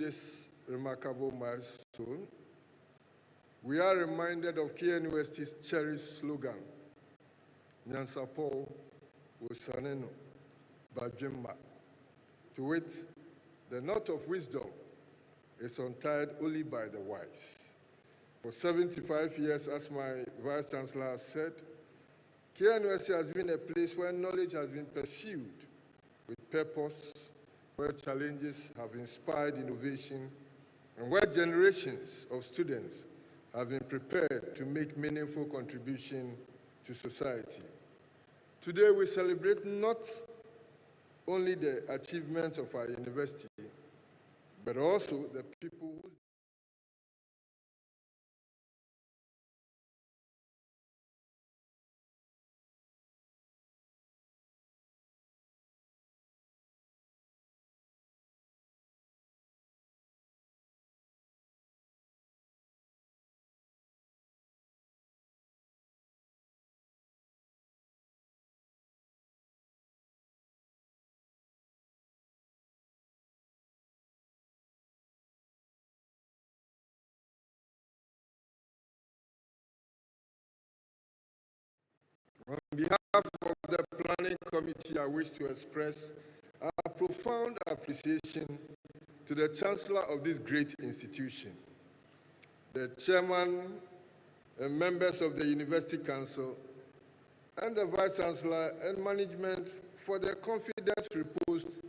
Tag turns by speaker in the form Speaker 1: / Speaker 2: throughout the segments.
Speaker 1: this remarkable milestone, we are reminded of KNUST's cherished slogan, Nyansa Paul Wosaneno Bajimma. To wit, the knot of wisdom is untied only by the wise. For 75 years, as my Vice Chancellor has said, KNUST has been a place where knowledge has been pursued with purpose, where challenges have inspired innovation, and where generations of students have been prepared to make meaningful contribution to society. Today, we celebrate not only the achievements of our university, but also the people whose On behalf of the Planning Committee, I wish to express our profound appreciation to the Chancellor of this great institution, the Chairman and members of the University Council, and the Vice Chancellor and management for their confidence reposed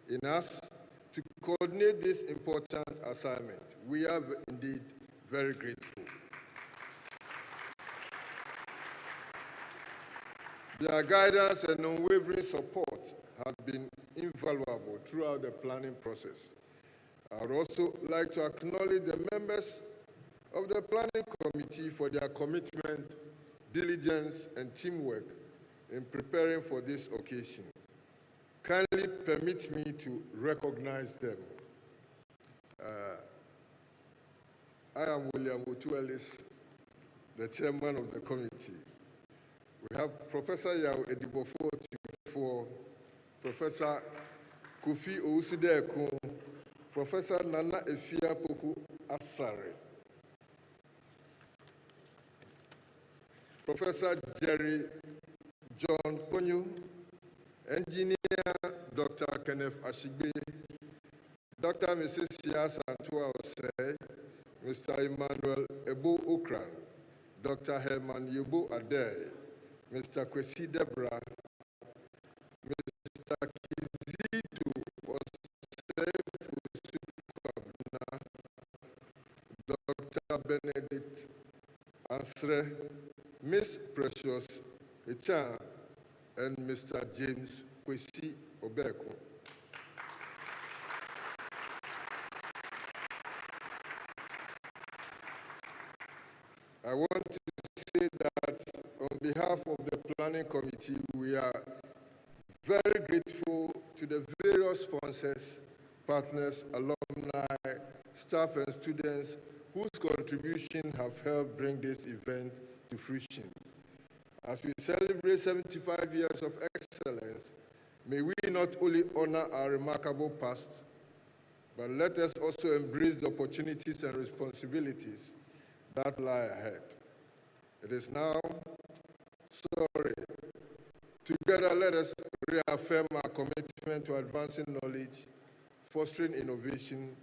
Speaker 1: in us to coordinate this important assignment. We are indeed very grateful. Their guidance and unwavering support have been invaluable throughout the planning process. I would also like to acknowledge the members of the Planning Committee for their commitment, diligence, and teamwork in preparing for this occasion. Kindly permit me to recognize them. I am William Otuelis, the chairman of the committee. We have Professor Yao Edibofo for Professor Kofi Owusu-Dekun, Professor Nana Efia Poku Asare, Professor Jerry John Ponyu, Engineer Dr. Kenneth Ashigbe, Dr. Mrs. Sia Santua Osei, Mr. Emmanuel Ebo Okran, Dr. Herman Yobo Adey, Mr. Kwesi Debra, Mr. Kizitu Osei-Fusukabna, Dr. Benedict Ansre, Miss Precious Echan, and Mr. James Kwesi Obeko. I want to say that on behalf of the Planning Committee, we are very grateful to the various sponsors, partners, alumni, staff, and students whose contribution have helped bring this event to fruition. As we celebrate 75 years of excellence, may we not only honor our remarkable past, but let us also embrace the opportunities and responsibilities that lie ahead. It is now, together let us reaffirm our commitment to advancing knowledge, fostering innovation,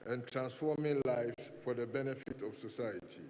Speaker 1: and transforming lives for the benefit of society.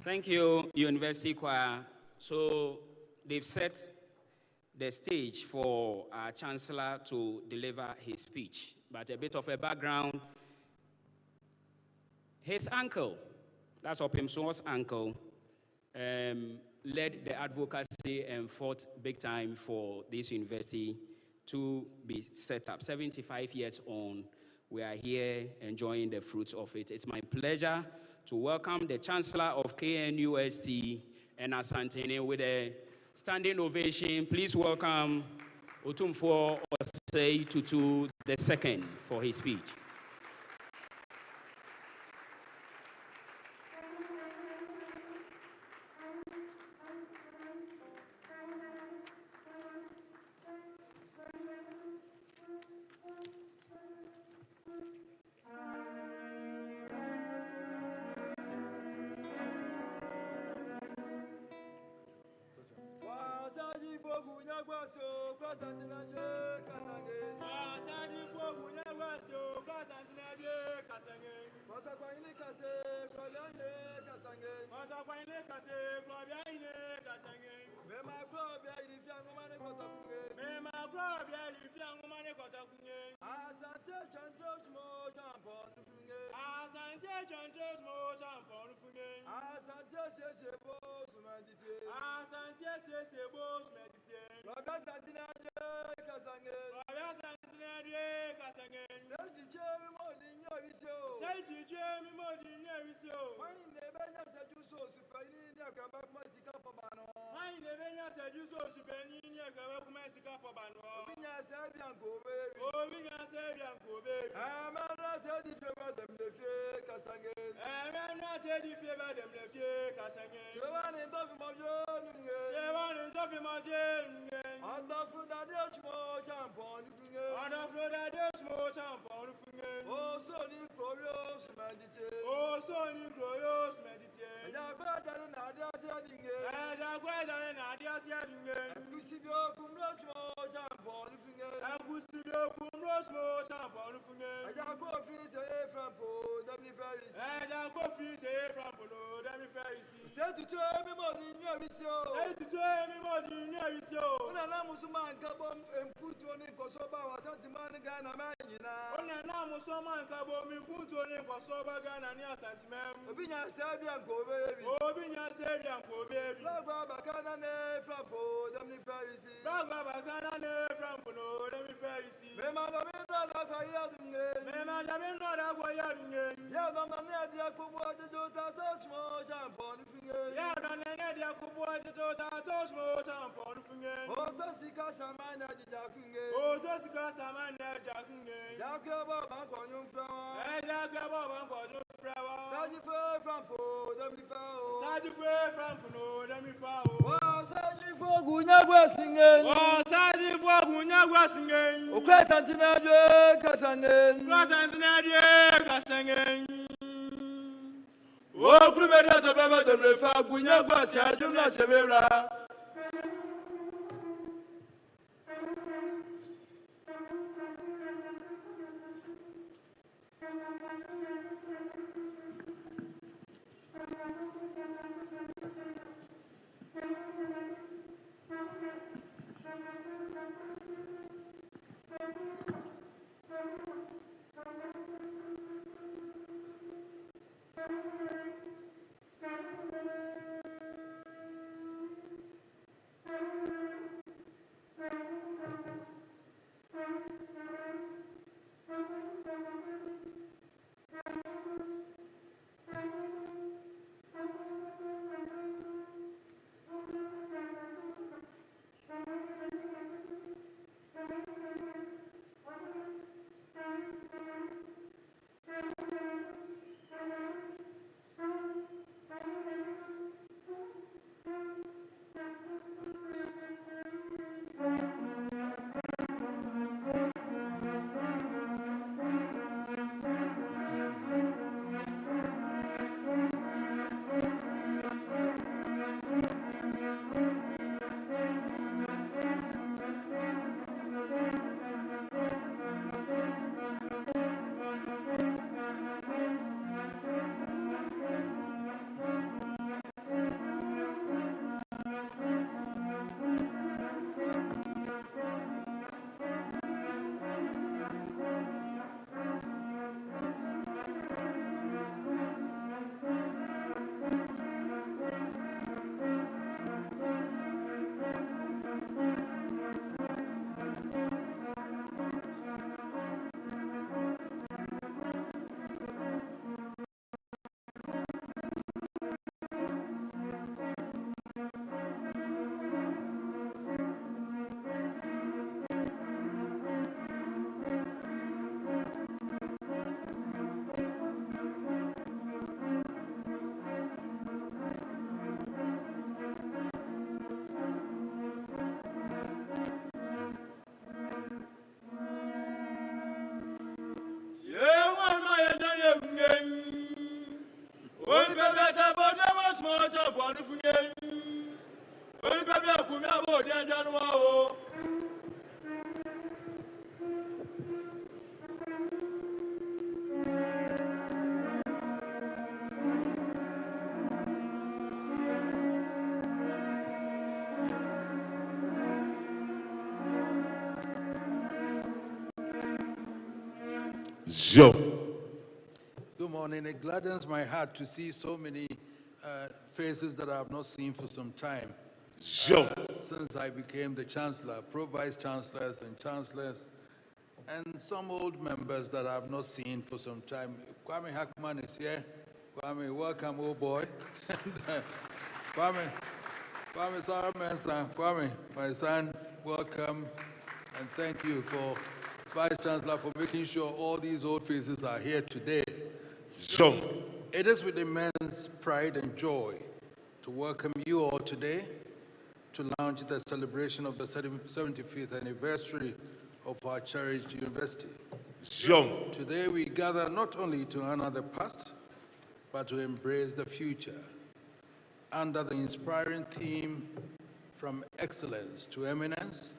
Speaker 2: Thank you, University Choir. So they've set the stage for our Chancellor to deliver his speech. But a bit of a background, his uncle, that's Opimso's uncle, led the advocacy and fought big time for this university to be set up. 75 years on, we are here enjoying the fruits of it. It's my pleasure to welcome the Chancellor of KNUST and Asantehene with a standing ovation. Please welcome Otumfuo Osei Tutu II for his speech.
Speaker 3: Joe.
Speaker 4: Good morning. It gladdens my heart to see so many faces that I have not seen for some time.
Speaker 3: Joe.
Speaker 4: Since I became the Chancellor, Pro-Vice Chancellors and Chancellors, and some old members that I have not seen for some time. Kwame Hackman is here. Kwame, welcome, old boy. Kwame Saramensa, Kwame, my son, welcome, and thank you for Vice Chancellor for making sure all these old faces are here today.
Speaker 3: Joe.
Speaker 4: It is with immense pride and joy to welcome you all today to launch the celebration of the 75th anniversary of our cherished university.
Speaker 3: Joe.
Speaker 4: Today we gather not only to honor the past, but to embrace the future under the inspiring theme, From Excellence to Eminence,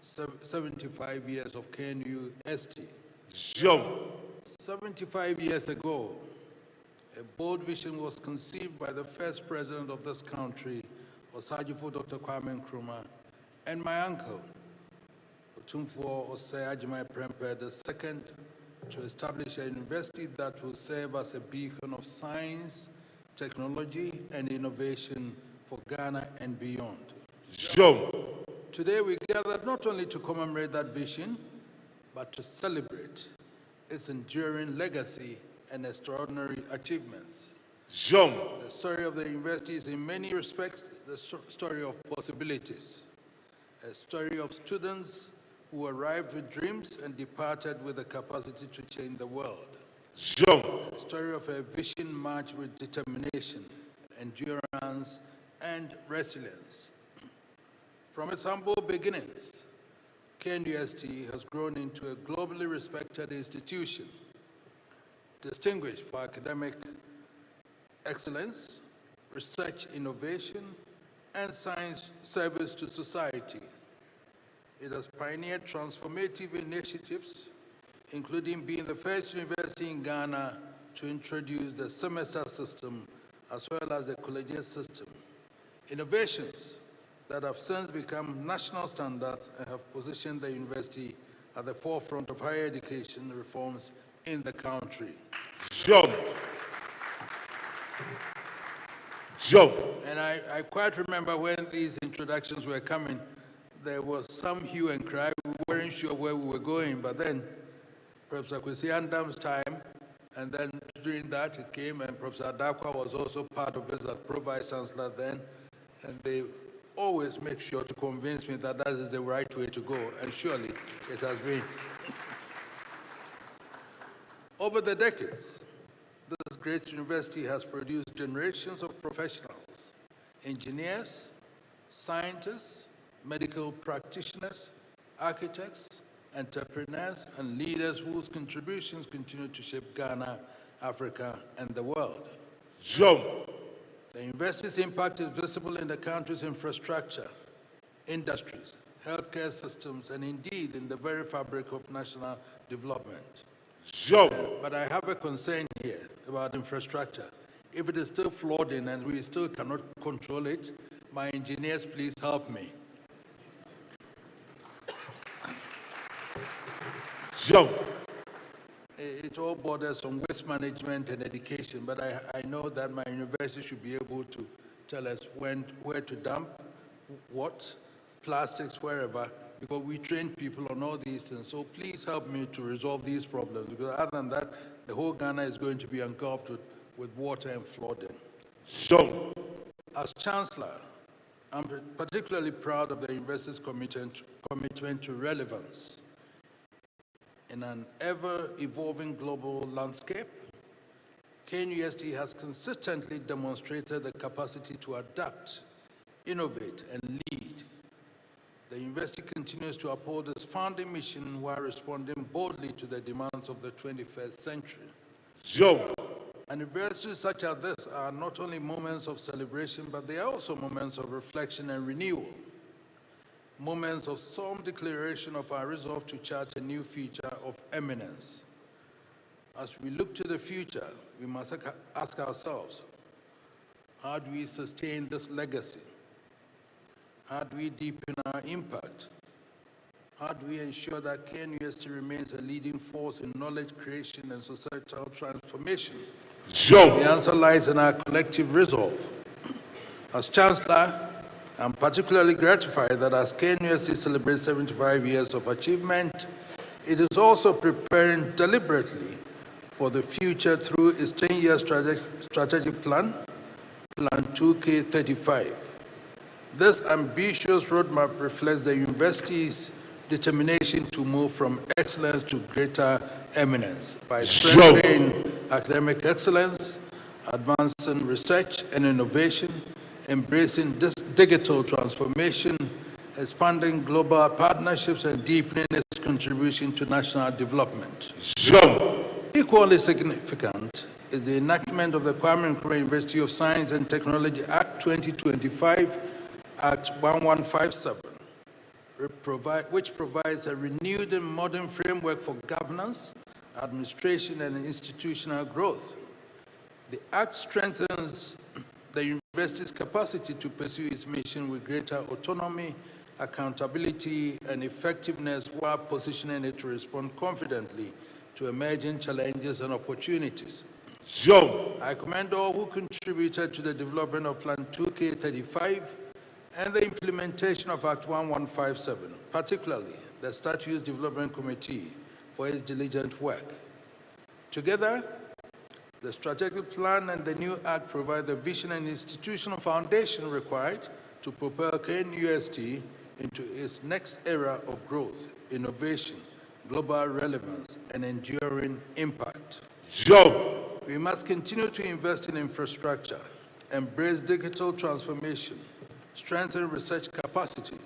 Speaker 4: 75 years of KNUST.
Speaker 3: Joe.
Speaker 4: 75 years ago, a bold vision was conceived by the first president of this country, Osajifo Dr. Kwame Nkrumah, and my uncle, Otumfuo Osei Ajimai Prempeh II, to establish a university that will serve as a beacon of science, technology, and innovation for Ghana and beyond.
Speaker 3: Joe.
Speaker 4: Today we gathered not only to commemorate that vision, but to celebrate its enduring legacy and extraordinary achievements.
Speaker 3: Joe.
Speaker 4: The story of the university is in many respects the story of possibilities, a story of students who arrived with dreams and departed with the capacity to change the world.
Speaker 3: Joe.
Speaker 4: A story of a vision marked with determination, endurance, and resilience. From its humble beginnings, KNUST has grown into a globally respected institution, distinguished for academic excellence, research innovation, and science service to society. It has pioneered transformative initiatives, including being the first university in Ghana to introduce the semester system as well as the collegiate system. Innovations that have since become national standards and have positioned the university at the forefront of higher education reforms in the country.
Speaker 3: Joe. Joe.
Speaker 4: And I quite remember when these introductions were coming, there was some hue and cry. We weren't sure where we were going, but then Professor Kwesi Andam's time, and then during that it came, and Professor Adakwa was also part of it as Pro-Vice Chancellor then, and they always make sure to convince me that that is the right way to go, and surely it has been. Over the decades, this great university has produced generations of professionals, engineers, scientists, medical practitioners, architects, entrepreneurs, and leaders whose contributions continue to shape Ghana, Africa, and the world.
Speaker 3: Joe.
Speaker 4: The university's impact is visible in the country's infrastructure, industries, healthcare systems, and indeed in the very fabric of national development.
Speaker 3: Joe.
Speaker 4: But I have a concern here about infrastructure. If it is still flooding and we still cannot control it, my engineers, please help me.
Speaker 3: Joe.
Speaker 4: It all borders on waste management and education, but I know that my university should be able to tell us where to dump, what, plastics, wherever, because we train people on all these things. So please help me to resolve these problems, because other than that, the whole Ghana is going to be engulfed with water and flooding.
Speaker 3: Joe.
Speaker 4: As Chancellor, I'm particularly proud of the university's commitment to relevance. In an ever-evolving global landscape, KNUST has consistently demonstrated the capacity to adapt, innovate, and lead. The university continues to uphold its founding mission while responding boldly to the demands of the 21st century.
Speaker 3: Joe.
Speaker 4: Anniversaries such as this are not only moments of celebration, but they are also moments of reflection and renewal, moments of solemn declaration of our resolve to chart a new future of eminence. As we look to the future, we must ask ourselves, how do we sustain this legacy? How do we deepen our impact? How do we ensure that KNUST remains a leading force in knowledge creation and societal transformation? The answer lies in our collective resolve. As Chancellor, I'm particularly gratified that as KNUST celebrates 75 years of achievement, it is also preparing deliberately for the future through its 10-year strategic plan, Plan 2K35. This ambitious roadmap reflects the university's determination to move from excellence to greater eminence by strengthening academic excellence, advancing research and innovation, embracing digital transformation, expanding global partnerships, and deepening its contribution to national development. Equally significant is the enactment of the Kwame Nkrumah University of Science and Technology Act 2025, Act 1157, which provides a renewed and modern framework for governance, administration, and institutional growth. The Act strengthens the university's capacity to pursue its mission with greater autonomy, accountability, and effectiveness while positioning it to respond confidently to emerging challenges and opportunities. I commend all who contributed to the development of Plan 2K35 and the implementation of Act 1157, particularly the Statutes Development Committee for its diligent work. Together, the strategic plan and the new act provide the vision and institutional foundation required to propel KNUST into its next era of growth, innovation, global relevance, and enduring impact. We must continue to invest in infrastructure, embrace digital transformation, strengthen research capacity,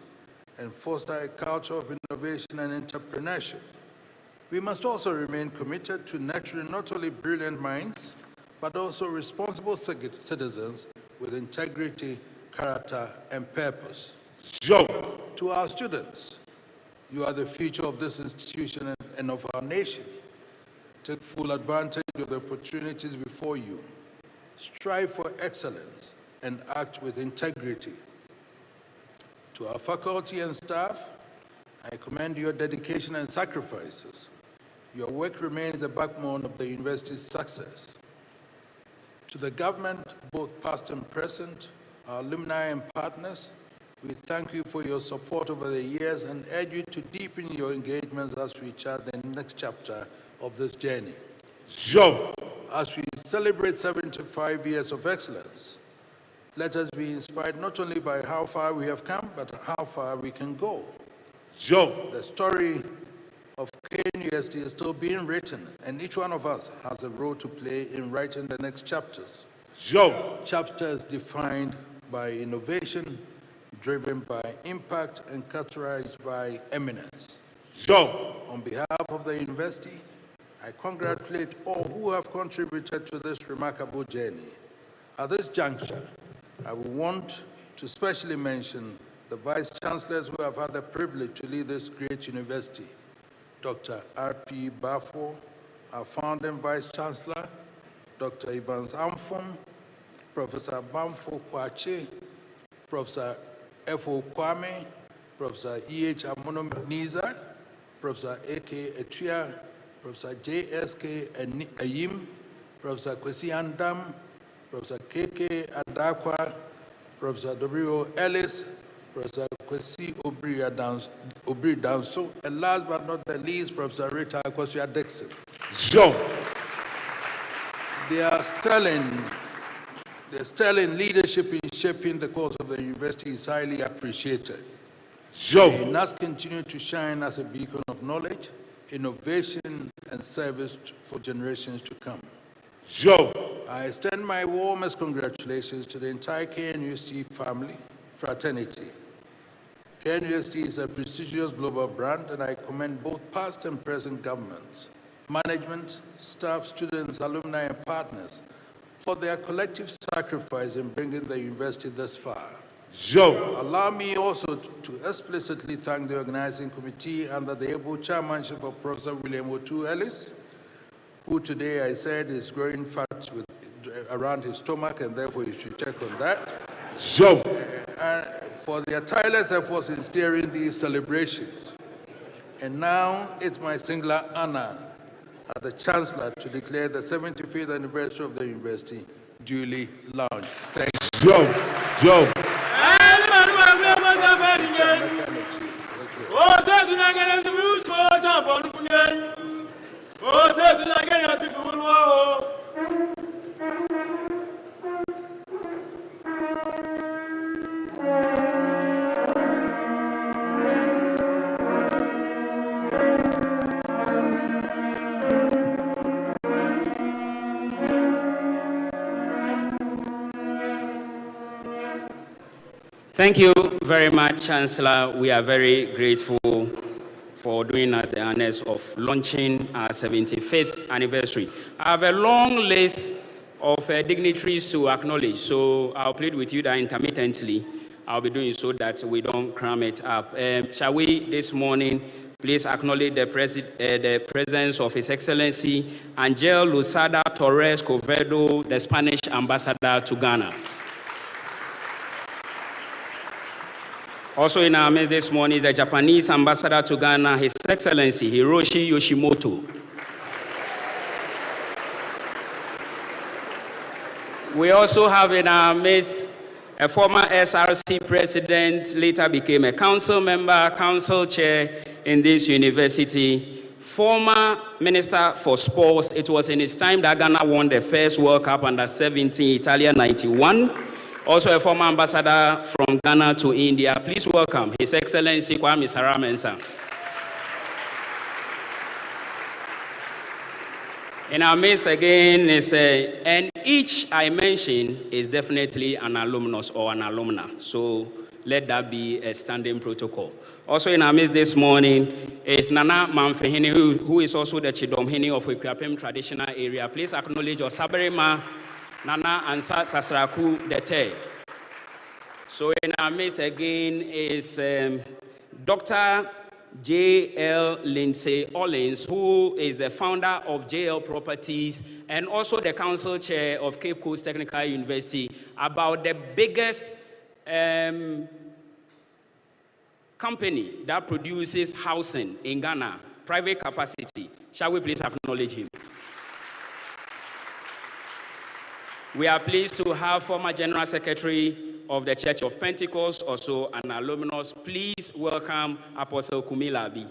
Speaker 4: and foster a culture of innovation and entrepreneurship. We must also remain committed to nurturing not only brilliant minds, but also responsible citizens with integrity, character, and purpose. To our students, you are the future of this institution and of our nation. Take full advantage of the opportunities before you. Strive for excellence and act with integrity. To our faculty and staff, I commend your dedication and sacrifices. Your work remains the backbone of the university's success. To the government, both past and present, our alumni and partners, we thank you for your support over the years and urge you to deepen your engagements as we chart the next chapter of this journey. As we celebrate 75 years of excellence, let us be inspired not only by how far we have come, but how far we can go. The story of KNUST is still being written, and each one of us has a role to play in writing the next chapters. Chapters defined by innovation, driven by impact, and characterized by eminence. On behalf of the university, I congratulate all who have contributed to this remarkable journey. At this juncture, I would want to specially mention the Vice Chancellors who have had the privilege to lead this great university. Dr. R.P. Bafo, our founding Vice Chancellor, Dr. Evans Amfon, Professor Bamfo Kwache, Professor F.O. Kwame, Professor E.H. Amono Niza, Professor A.K. Etria, Professor J.S.K. Ayim, Professor Kwesi Andam, Professor K.K. Adakwa, Professor W.O. Ellis, Professor Kwesi Obri Danso, and last but not the least, Professor Rita Akwasua Dixon. Their sterling leadership in shaping the course of the university is highly appreciated. They must continue to shine as a beacon of knowledge, innovation, and service for generations to come. I extend my warmest congratulations to the entire KNUST family, fraternity. KNUST is a prestigious global brand, and I commend both past and present governments, management, staff, students, alumni, and partners for their collective sacrifice in bringing the university this far.
Speaker 3: Joe.
Speaker 4: Allow me also to explicitly thank the organizing committee under the able chairmanship of Professor William Otu Ellis, who today I said is growing fat around his stomach, and therefore you should check on that.
Speaker 3: Joe.
Speaker 4: For their tireless efforts in steering these celebrations. And now it's my singular honor as the Chancellor to declare the 75th anniversary of the university duly launched. Thank you.
Speaker 3: Joe.
Speaker 2: Thank you very much, Chancellor. We are very grateful for doing us the honors of launching our 75th anniversary. I have a long list of dignitaries to acknowledge, so I'll plead with you that intermittently I'll be doing so that we don't cram it up. Shall we this morning please acknowledge the presence of His Excellency Angel Losada Torres Covedo, the Spanish ambassador to Ghana. Also in our midst this morning is the Japanese ambassador to Ghana, His Excellency Hiroshi Yoshimoto. We also have in our midst a former SRC president, later became a council member, council chair in this university, former minister for sports. It was in his time that Ghana won the first World Cup under 17, Italia 91. Also a former ambassador from Ghana to India. Please welcome His Excellency Kwame Sarah-Mensah. In our midst again is, and each I mention is definitely an alumnus or an alumna. So let that be a standing protocol. Also in our midst this morning is Nana Mamfehene, who is also the Chidomhene of Equiapem traditional area. Please acknowledge Osaberema Nana Ansa Sasraku Dete. So in our midst again is Dr. J.L. Lindsay Ollins, who is the founder of J.L. Properties and also the council chair of Cape Coast Technical University, about the biggest company that produces housing in Ghana, private capacity. Shall we please acknowledge him? We are pleased to have former General Secretary of the Church of Pentecost, also an alumnus. Please welcome Apostle Kumilabi.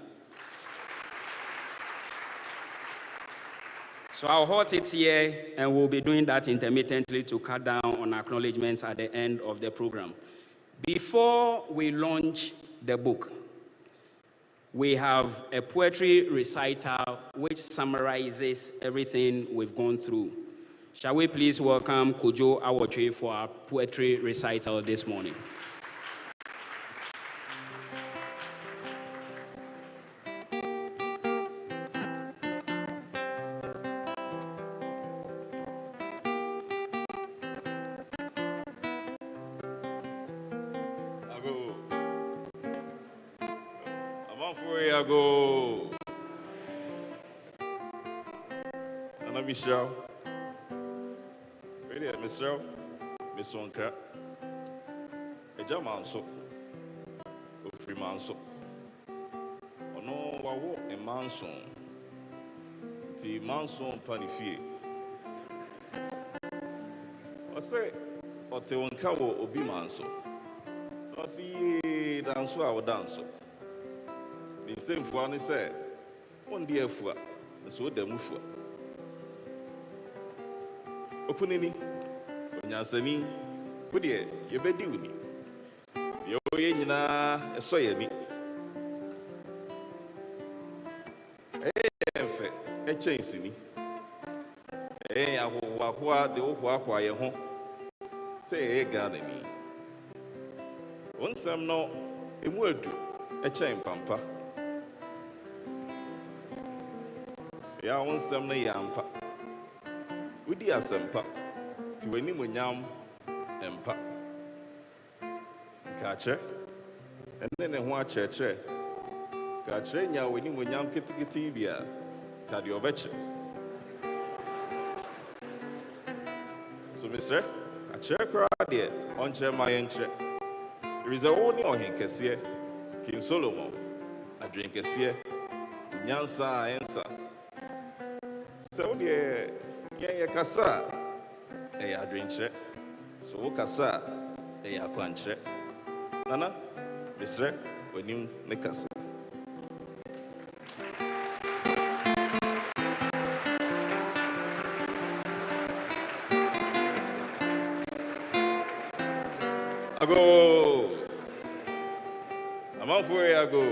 Speaker 2: So I'll hold it here, and we'll be doing that intermittently to cut down on acknowledgements at the end of the program. Before we launch the book, we have a poetry recital which summarizes everything we've gone through. Shall we please welcome Kojo Awotwe for our poetry recital this morning?
Speaker 3: Ago. Anna Michelle. Michelle, Miss Wonka, a German so, a free man so. Oh no, I walk a manson, the manson panifie. I say, or te Wonka will obi manso. I see dance or dance. The same for any say, one dear for, so the move for. Openini. Yansani, good year, you be doing it. You're in a soy me. A chance me. Eh, I will walk the old walk while you're home. Say, eh, gather me. Once I'm no, a word, a chain pampa. Ya once I'm no yampa. Would you ask some pap? to any munyam and pa catcher, and then a one church. Catcher, ya when you munyam kitikitibia, cardiovector. So, Mr. A chair crowd here on chair my entry. There is a only on him, Cassia, King Solomon, a drink a seer, Nyansa, answer. So, yeah, Cassa, a drink check. So, Cassa, a clanch check. Nana, Mr. when you make us. I go. I'm on for I go.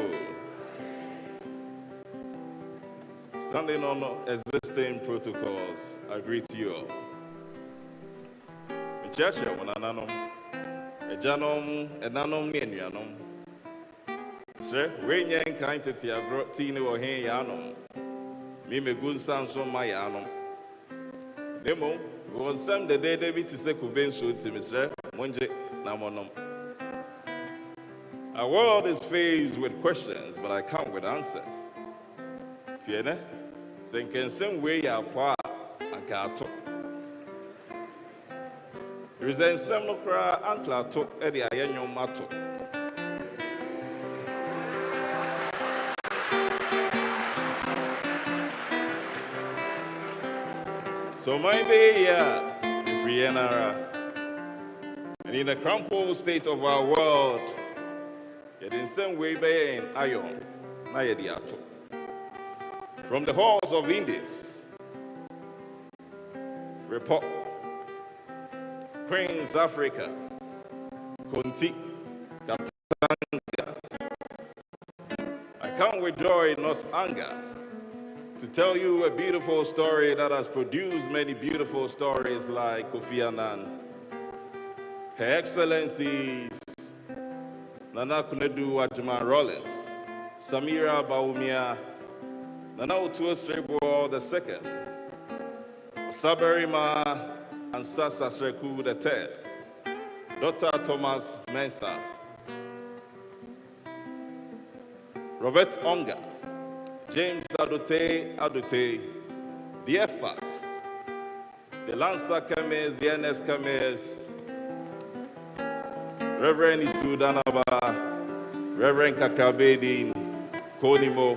Speaker 3: Standing on existing protocols, I greet you all. The church, when ananom, a janom, and nanom, nianom. Sir, when yang kind to tea, I brought tea or hay yanom. Me good sounds on my yanom. Demo was some the day David to say Kuben so to Mr. Monje. Our world is faced with questions, but I come with answers. Tiene, senken some way ya pa and kato. Reason some no cry uncle took Eddie Ayanyo Mato. So my day, yeah, if we are. And in the crumpled state of our world, yet in some way in iron, Nayadiato. From the halls of Indies, report, Queens Africa, Conti, Katanga. I come with joy, not anger, to tell you a beautiful story that has produced many beautiful stories like Kofi Annan, Her Excellencies Nana Kunedu Ajman Rollins, Samira Baumia, Nana Otuo Srebo II, Saberima and Sasa Sreku III, Dr. Thomas Mensah, Robert Onga, James Adote, the FPAC, the Lancer Chemists, the NS Chemists, Reverend Istudanaba, Reverend Kakabedin, Konimo,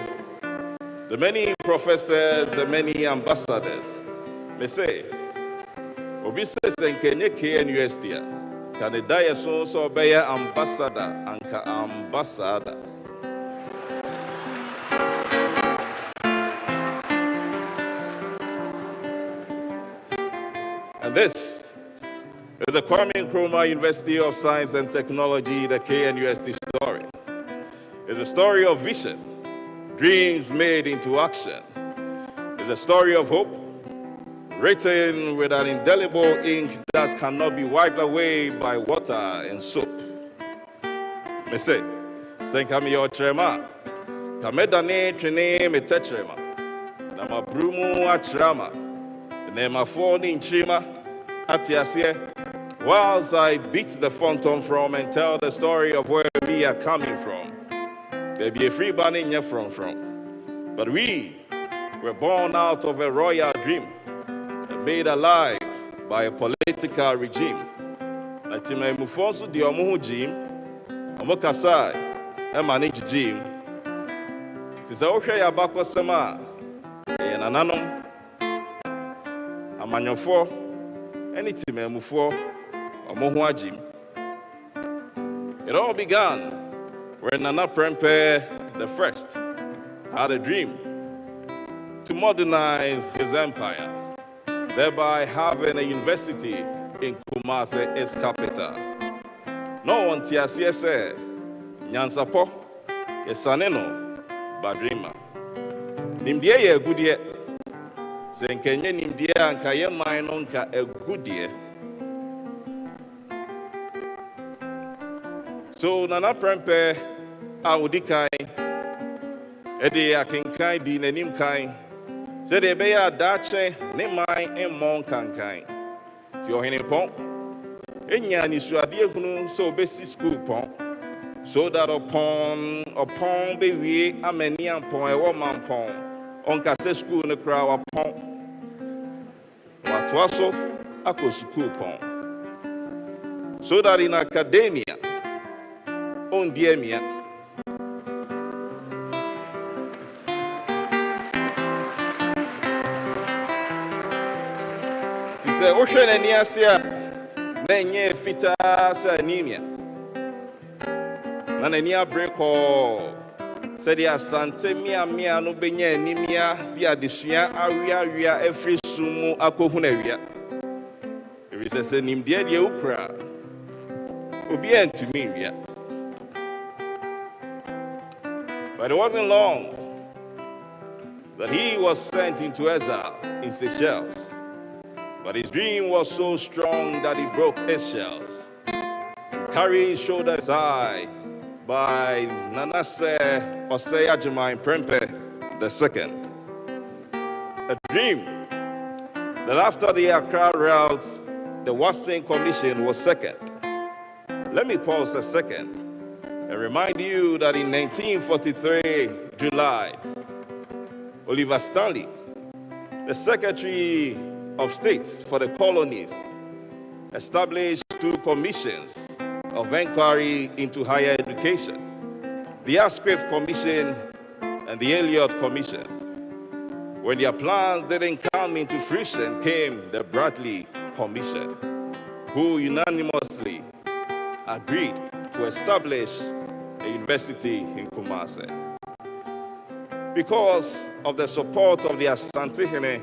Speaker 3: the many professors, the many ambassadors. Me say, Obisa Senkenye KNUST, can a diason so be ambassador and ambassador. And this is the Kwame Nkrumah University of Science and Technology, the KNUST story. It's a story of vision, dreams made into action. It's a story of hope, written with an indelible ink that cannot be wiped away by water and soap. Me say, Senkami yo trema, kamedane trene me tetrema, nama brumu atrama, nema foni ntrima, atiasie. Whilst I beat the phantom from and tell the story of where we are coming from, there be a free banning here from. But we were born out of a royal dream and made alive by a political regime. Natime mufonsu di omuhu jim, amokasai, manage jim. Tisa ohwe ya bakwa sema, nananom, amanyofo, anytime mufo. It all began when Nana Prempeh the First had a dream to modernize his empire, thereby having a university in Kumasi, its capital. No one tiasie se nyansapo yesaneno badrima. Nimdie ye gudie se nkenye nimdie anka ye man nka egudie. So Nana Prempeh Audikai Ede Akinkai di Nenim Kai said Ebeya Dache Nemai and Mon Kankai Ti ohene pon. Enya ni suade hunu so obesi school pon. So that upon be we amani ampon e wo mampon. Onka se school ne kra wa pon. Wa toaso ako school pon. So that in academia on diemia ti se o hwe na ni ase a na nye fita sa anemia na ni abreko se dia asante mia no benya anemia bi adesua awia every sumu akohuna awia ebi se nimde de ukra obi entumi wia. But it wasn't long that he was sent into exile in Seychelles. But his dream was so strong that he broke his shells. Carried his shoulders high by Nanase Osei Prempe II. A dream that after the Accra route, the Watson Commission was second. Let me pause a second and remind you that in 1943, July, Oliver Stanley, the Secretary of State for the colonies, established two commissions of inquiry into higher education, the Asquith Commission and the Elliott Commission. When their plans didn't come into fruition, came the Bradley Commission, who unanimously agreed to establish a university in Kumasi. Because of the support of the Asantehene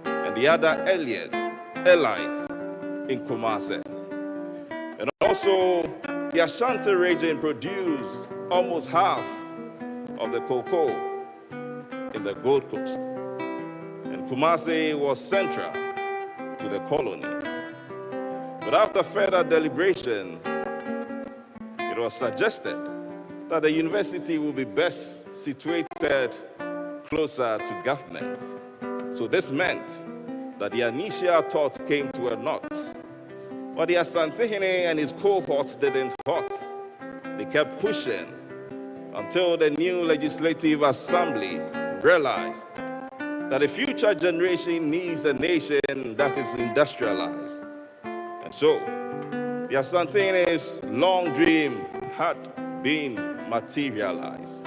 Speaker 3: and the other allies in Kumasi. And also, the Ashanti region produced almost half of the cocoa in the Gold Coast. And Kumasi was central to the colony. But after further deliberation, it was suggested that the university will be best situated closer to government. So this meant that the initial thought came to a knot. But the Asantehene and his cohorts didn't halt. They kept pushing until the new Legislative Assembly realized that the future generation needs a nation that is industrialized. And so, the Asantehene's long dream had been materialized.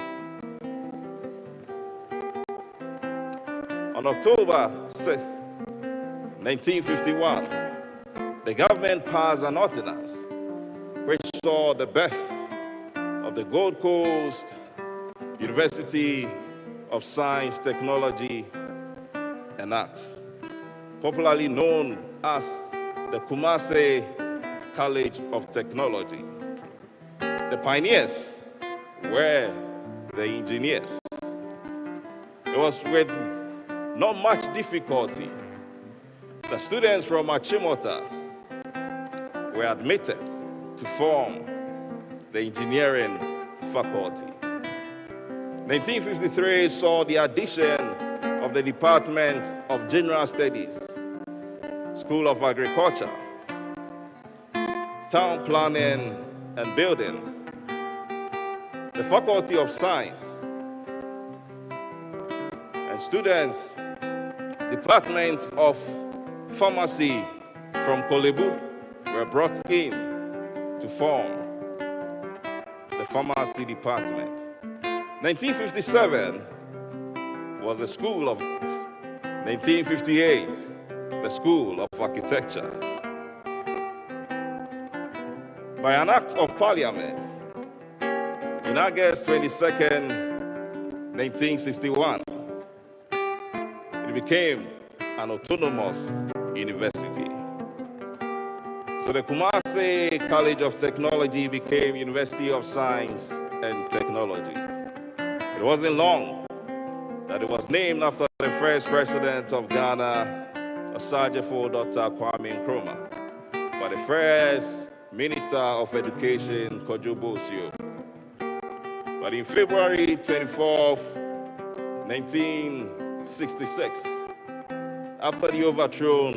Speaker 3: On October 6th, 1951, the government passed an ordinance which saw the birth of the Gold Coast University of Science, Technology, and Arts, popularly known as the Kumasi College of Technology. The pioneers were the engineers. It was with not much difficulty the students from Achimota were admitted to form the engineering faculty. 1953 saw the addition of the Department of General Studies, School of Agriculture, Town Planning and Building, the Faculty of Science, and students, Department of Pharmacy from Kolebu were brought in to form the Pharmacy Department. 1957 was the School of Arts. 1958, the School of Architecture. By an act of Parliament, in August 22nd, 1961, it became an autonomous university. So the Kumasi College of Technology became University of Science and Technology. It wasn't long that it was named after the first president of Ghana, Osagyefo Dr. Kwame Nkrumah, by the first Minister of Education, Kojo Bosio. But in February 24th, 1966, after the overthrow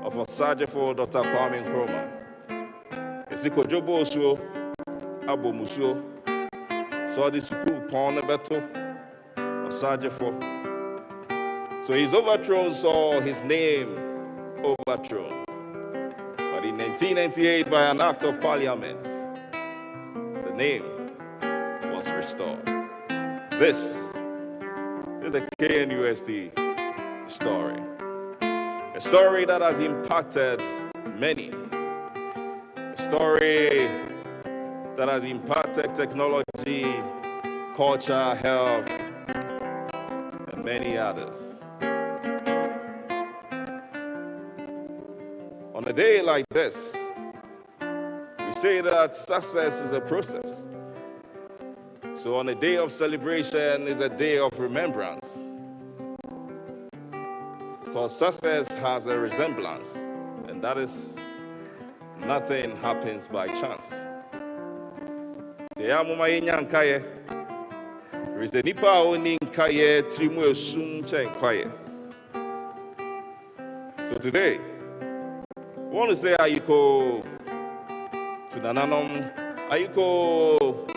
Speaker 3: of Asantehene Dr. Kwame Nkrumah. Esiko jobo osuo, abo musuo, so the school pon beto, Asantehene. So his overthrow saw his name overthrown. But in 1998, by an act of parliament, the name was restored. This is the KNUST story. A story that has impacted many. A story that has impacted technology, culture, health, and many others. On a day like this, we say that success is a process. So on a day of celebration is a day of remembrance. Because success has a resemblance, and that is nothing happens by chance. So today, I want to say Ayiko to Nananom, Ayiko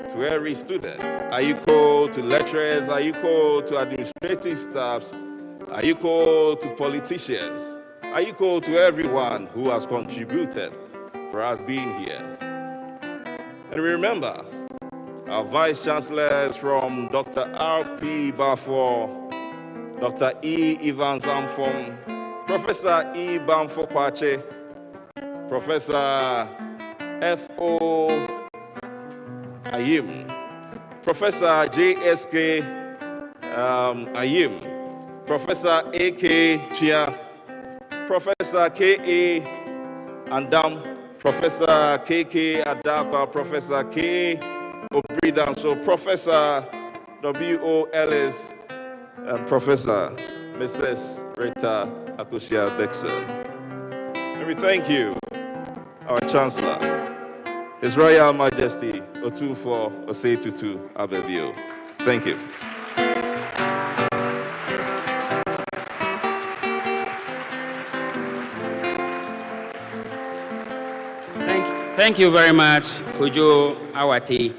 Speaker 3: to every student, Ayiko to lecturers, Ayiko to administrative staffs, Ayiko to politicians, Ayiko to everyone who has contributed for us being here. And remember, our Vice Chancellors from Dr. R.P. Bafo, Dr. E. Evans Amfong, Professor E. Bamfo Kwache, Professor F.O. Ayim, Professor J.S.K. Ayim, Professor A.K. Chia, Professor K.A. Andam, Professor K.K. Adapa, Professor K. Obridan, so Professor W.O. Ellis, and Professor Mrs. Rita Akusia Dexter. And we thank you, our Chancellor, His Royal Majesty Otunfo Osei-Tutu Abebio. Thank you.
Speaker 2: Thank you very much, Kojo Awati.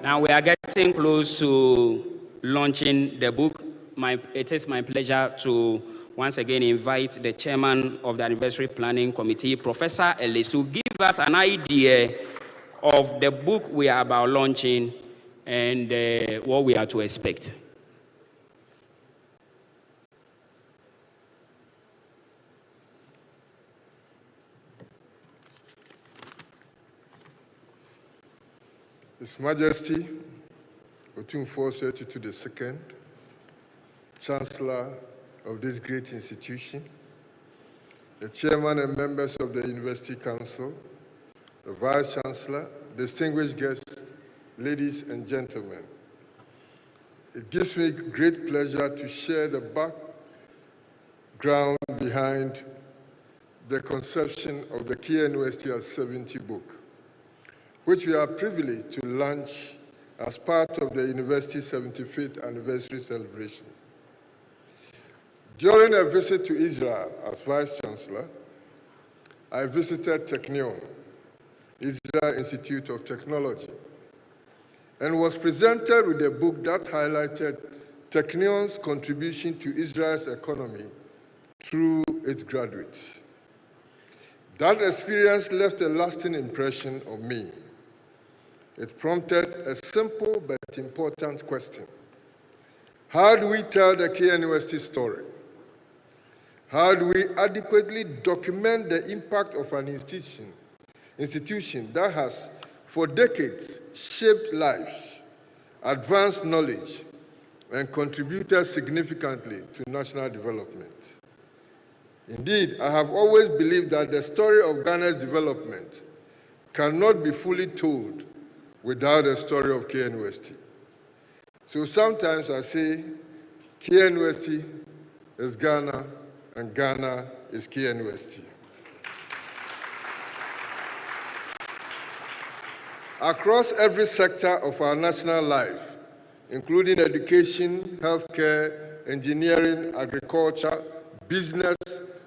Speaker 2: Now we are getting close to launching the book. It is my pleasure to once again invite the chairman of the Anniversary Planning Committee, Professor Ellis, to give us an idea of the book we are about launching and what we are to expect.
Speaker 1: His Majesty Otunfo Osei-Tutu II, Chancellor of this great institution, the Chairman and members of the University Council, the Vice Chancellor, distinguished guests, ladies and gentlemen. It gives me great pleasure to share the background behind the conception of the KNUST as 70 book, which we are privileged to launch as part of the university's 75th anniversary celebration. During a visit to Israel as Vice Chancellor, I visited Technion, Israel Institute of Technology, and was presented with a book that highlighted Technion's contribution to Israel's economy through its graduates. That experience left a lasting impression on me. It prompted a simple but important question. How do we tell the KNUST story? How do we adequately document the impact of an institution that has, for decades, shaped lives, advanced knowledge, and contributed significantly to national development? Indeed, I have always believed that the story of Ghana's development cannot be fully told without the story of KNUST. So sometimes I say KNUST is Ghana and Ghana is KNUST. Across every sector of our national life, including education, healthcare, engineering, agriculture, business,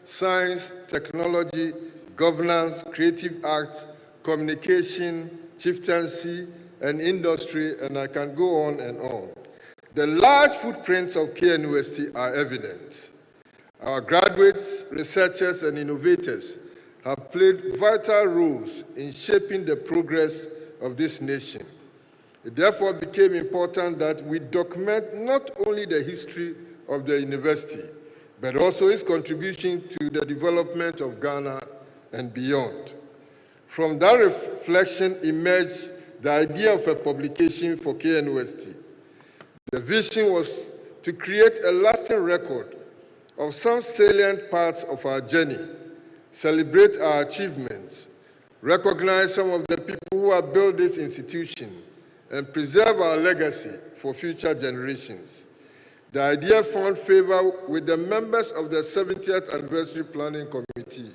Speaker 1: science, technology, governance, creative arts, communication, chieftaincy, and industry, and I can go on and on. The large footprints of KNUST are evident. Our graduates, researchers, and innovators have played vital roles in shaping the progress of this nation. It therefore became important that we document not only the history of the university, but also its contribution to the development of Ghana and beyond. From that reflection emerged the idea of a publication for KNUST. The vision was to create a lasting record of some salient parts of our journey, celebrate our achievements, recognize some of the people who have built this institution, and preserve our legacy for future generations. The idea found favor with the members of the 70th Anniversary Planning Committee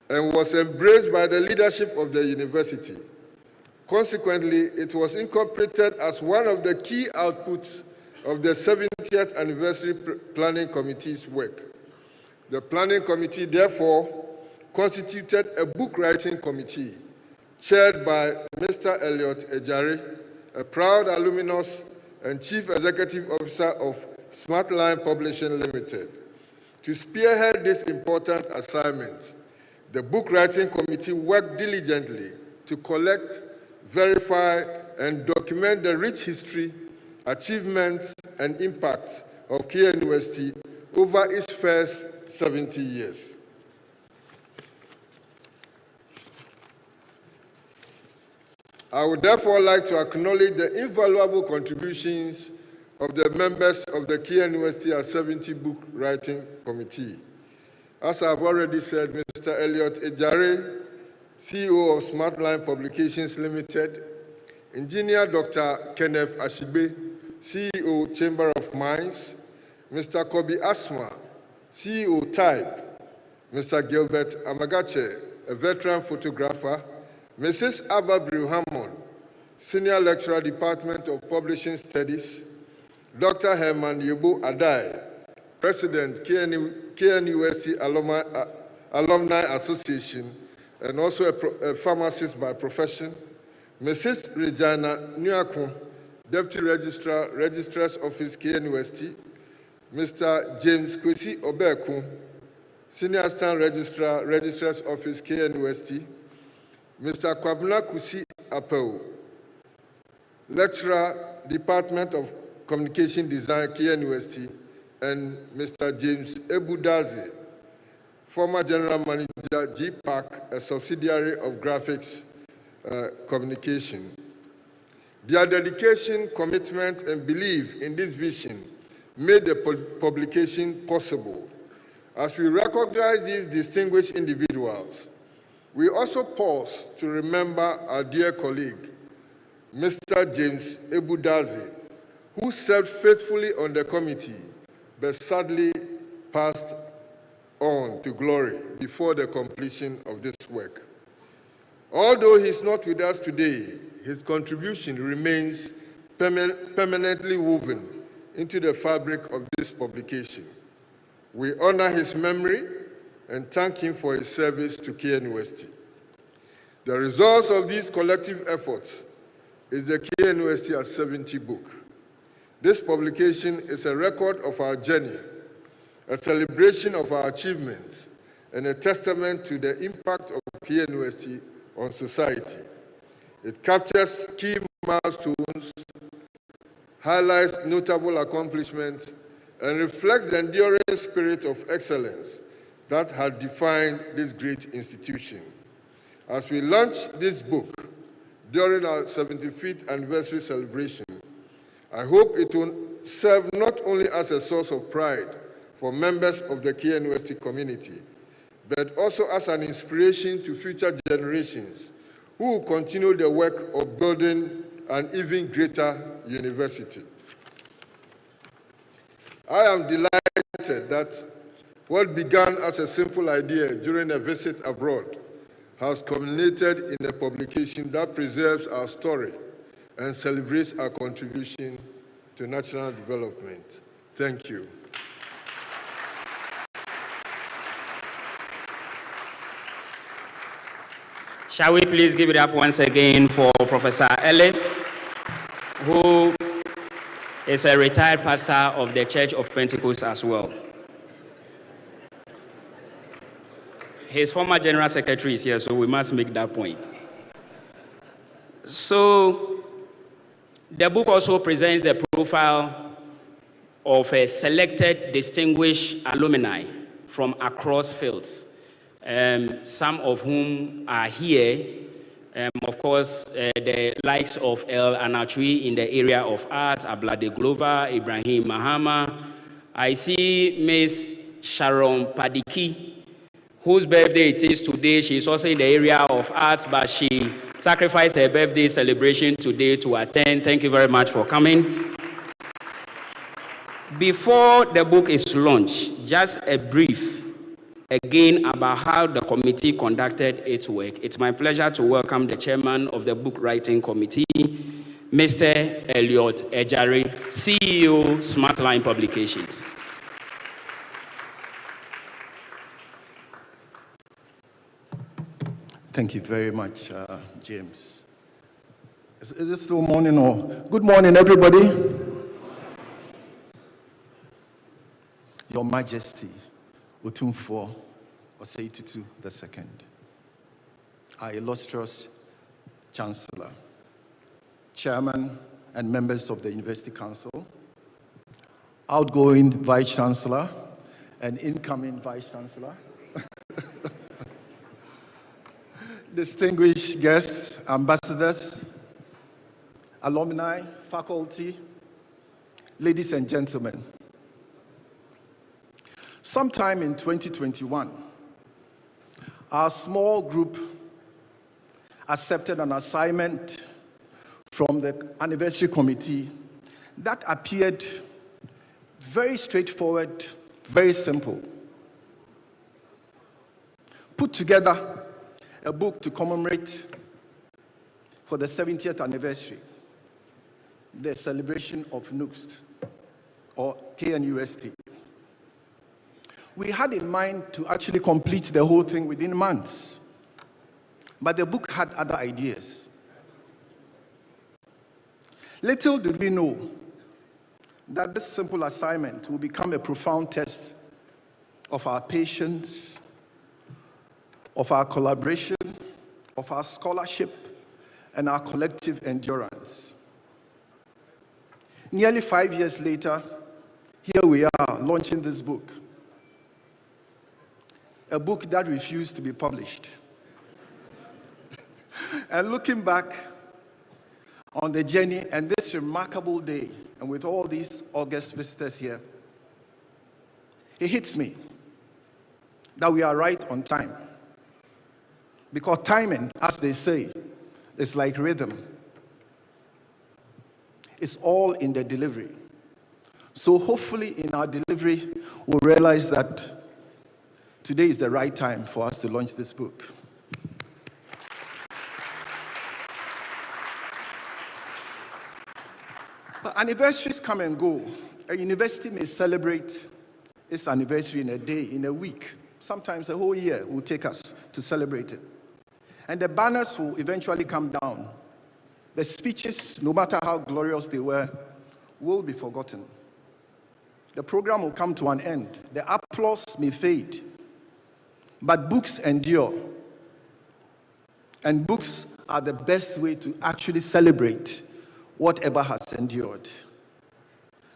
Speaker 1: and was embraced by the leadership of the university. Consequently, it was incorporated as one of the key outputs of the 70th Anniversary Planning Committee's work. The Planning Committee, therefore, constituted a book writing committee chaired by Mr. Elliot Ejare, a proud alumnus and Chief Executive Officer of Smartline Publishing Limited. To spearhead this important assignment, the book writing committee worked diligently to collect, verify, and document the rich history, achievements, and impacts of KNUST over its first 70 years. I would therefore like to acknowledge the invaluable contributions of the members of the KNUST 70 Book Writing Committee. As I've already said, Mr. Elliot Ejare, CEO of Smartline Publications Limited, Engineer Dr. Kenneth Ashibe, CEO, Chamber of Mines, Mr. Kobe Asma, CEO, Type, Mr. Gilbert Amagache, a veteran photographer, Mrs. Ava Hammond, Senior Lecturer, Department of Publishing Studies, Dr. Herman Yebo Adai, President, KNUST Alumni Association, and also a pharmacist by profession, Mrs. Regina Nyakun, Deputy Registrar, Registrar's Office, KNUST, Mr. James Kwesi Obekun, Senior Assistant Registrar, Registrar's Office, KNUST, Mr. Kwabna Kusi Apeu, Lecturer, Department of Communication Design, KNUST, and Mr. James Ebudazi, former General Manager, GPAC, a subsidiary of Graphics Communication. Their dedication, commitment, and belief in this vision made the publication possible. As we recognize these distinguished individuals, we also pause to remember our dear colleague, Mr. James Ebudazi, who served faithfully on the committee, but sadly passed on to glory before the completion of this work. Although he's not with us today, his contribution remains permanently woven into the fabric of this publication. We honor his memory and thank him for his service to KNUST. The results of these collective efforts is the KNUST 70 book. This publication is a record of our journey, a celebration of our achievements, and a testament to the impact of KNUST on society. It captures key milestones, highlights notable accomplishments, and reflects the enduring spirit of excellence that had defined this great institution. As we launch this book during our 75th anniversary celebration, I hope it will serve not only as a source of pride for members of the KNUST community, but also as an inspiration to future generations who will continue the work of building an even greater university. I am delighted that what began as a simple idea during a visit abroad has culminated in a publication that preserves our story and celebrates our contribution to national development. Thank you.
Speaker 2: Shall we please give it up once again for Professor Ellis, who is a retired pastor of the Church of Pentecost as well. His former general secretary is here, so we must make that point. So, the book also presents the profile of a selected distinguished alumni from across fields, some of whom are here. Of course, the likes of El Anachui in the area of art, Ablade Glover, Ibrahim Mahama. I see Ms. Sharon Padiki, whose birthday it is today. She's also in the area of arts, but she sacrificed her birthday celebration today to attend. Thank you very much for coming. Before the book is launched, just a brief again about how the committee conducted its work. It's my pleasure to welcome the chairman of the book writing committee, Mr. Elliot Ejari, CEO, Smartline Publications.
Speaker 5: Thank you very much, James. Is it still morning or? Good morning, everybody. Your Majesty, Otumfuo Osei-Tutu II, our illustrious Chancellor, Chairman and members of the University Council, outgoing Vice Chancellor and incoming Vice Chancellor, distinguished guests, ambassadors, alumni, faculty, ladies and gentlemen. Sometime in 2021, our small group accepted an assignment from the anniversary committee that appeared very straightforward, very simple. Put together a book to commemorate for the 70th anniversary, the celebration of KNUST, or KNUST. We had in mind to actually complete the whole thing within months, but the book had other ideas. Little did we know that this simple assignment will become a profound test of our patience, of our collaboration, of our scholarship, and our collective endurance. Nearly 5 years later, here we are launching this book, a book that refused to be published. And looking back on the journey and this remarkable day, and with all these august visitors here, it hits me that we are right on time. Because timing, as they say, is like rhythm. It's all in the delivery. So hopefully in our delivery, we'll realize that today is the right time for us to launch this book. But anniversaries come and go. A university may celebrate its anniversary in a day, in a week. Sometimes a whole year will take us to celebrate it. And the banners will eventually come down. The speeches, no matter how glorious they were, will be forgotten. The program will come to an end. The applause may fade. But books endure. And books are the best way to actually celebrate whatever has endured.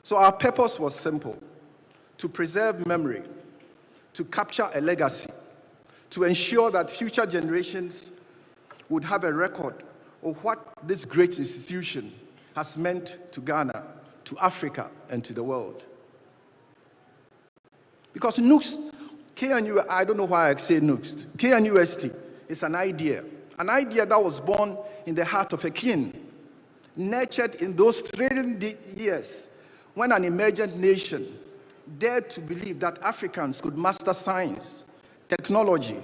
Speaker 5: So our purpose was simple: to preserve memory, to capture a legacy, to ensure that future generations would have a record of what this great institution has meant to Ghana, to Africa, and to the world. Because KNUST, KNU, I don't know why I say KNUST, KNUST is an idea that was born in the heart of a king, nurtured in those thrilling years when an emergent nation dared to believe that Africans could master science, technology,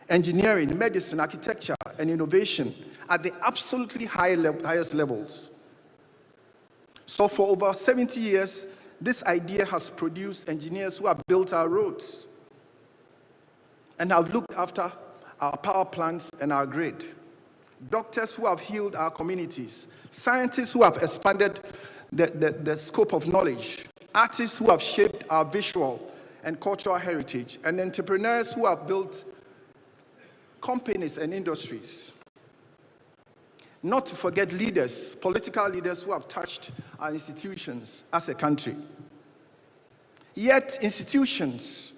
Speaker 5: engineering, medicine, architecture, and innovation at the absolutely highest levels. So for over 70 years, this idea has produced engineers who have built our roads and have looked after our power plants, and our grid. Doctors who have healed our communities. Scientists who have expanded the scope of knowledge. Artists who have shaped our visual and cultural heritage. And entrepreneurs who have built companies and industries. Not to forget leaders, political leaders who have touched our institutions as a country. Yet institutions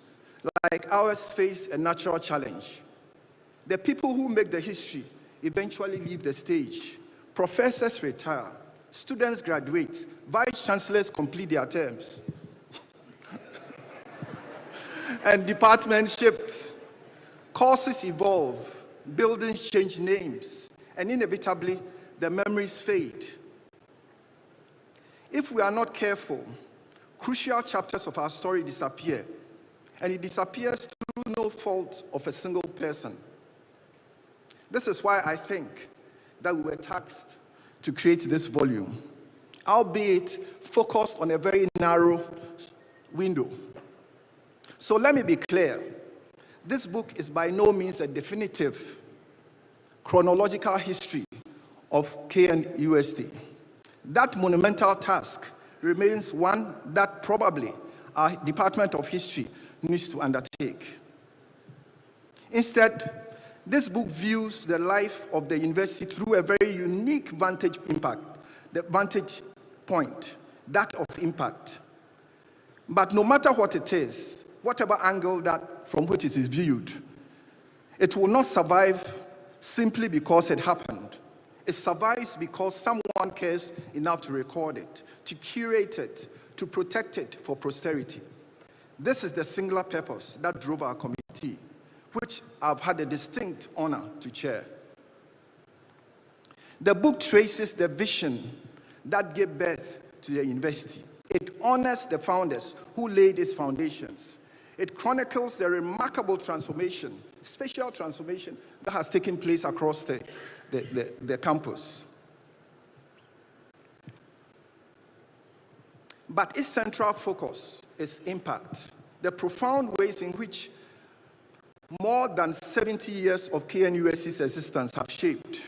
Speaker 5: like ours face a natural challenge. The people who make the history eventually leave the stage. Professors retire, students graduate, vice chancellors complete their terms, and departments shift. Courses evolve, buildings change names, and inevitably, the memories fade. If we are not careful, crucial chapters of our story disappear, and it disappears through no fault of a single person. This is why I think that we were tasked to create this volume, albeit focused on a very narrow window. So let me be clear. This book is by no means a definitive chronological history of KNUST. That monumental task remains one that probably our Department of History needs to undertake. Instead, this book views the life of the university through a very unique vantage point, that of impact. But no matter what it is, whatever angle that from which it is viewed, it will not survive simply because it happened. It survives because someone cares enough to record it, to curate it, to protect it for posterity. This is the singular purpose that drove our committee, which I've had a distinct honor to chair. The book traces the vision that gave birth to the university. It honors the founders who laid its foundations. It chronicles the remarkable transformation, spatial transformation that has taken place across the campus. But its central focus is impact, the profound ways in which more than 70 years of KNUST's existence have shaped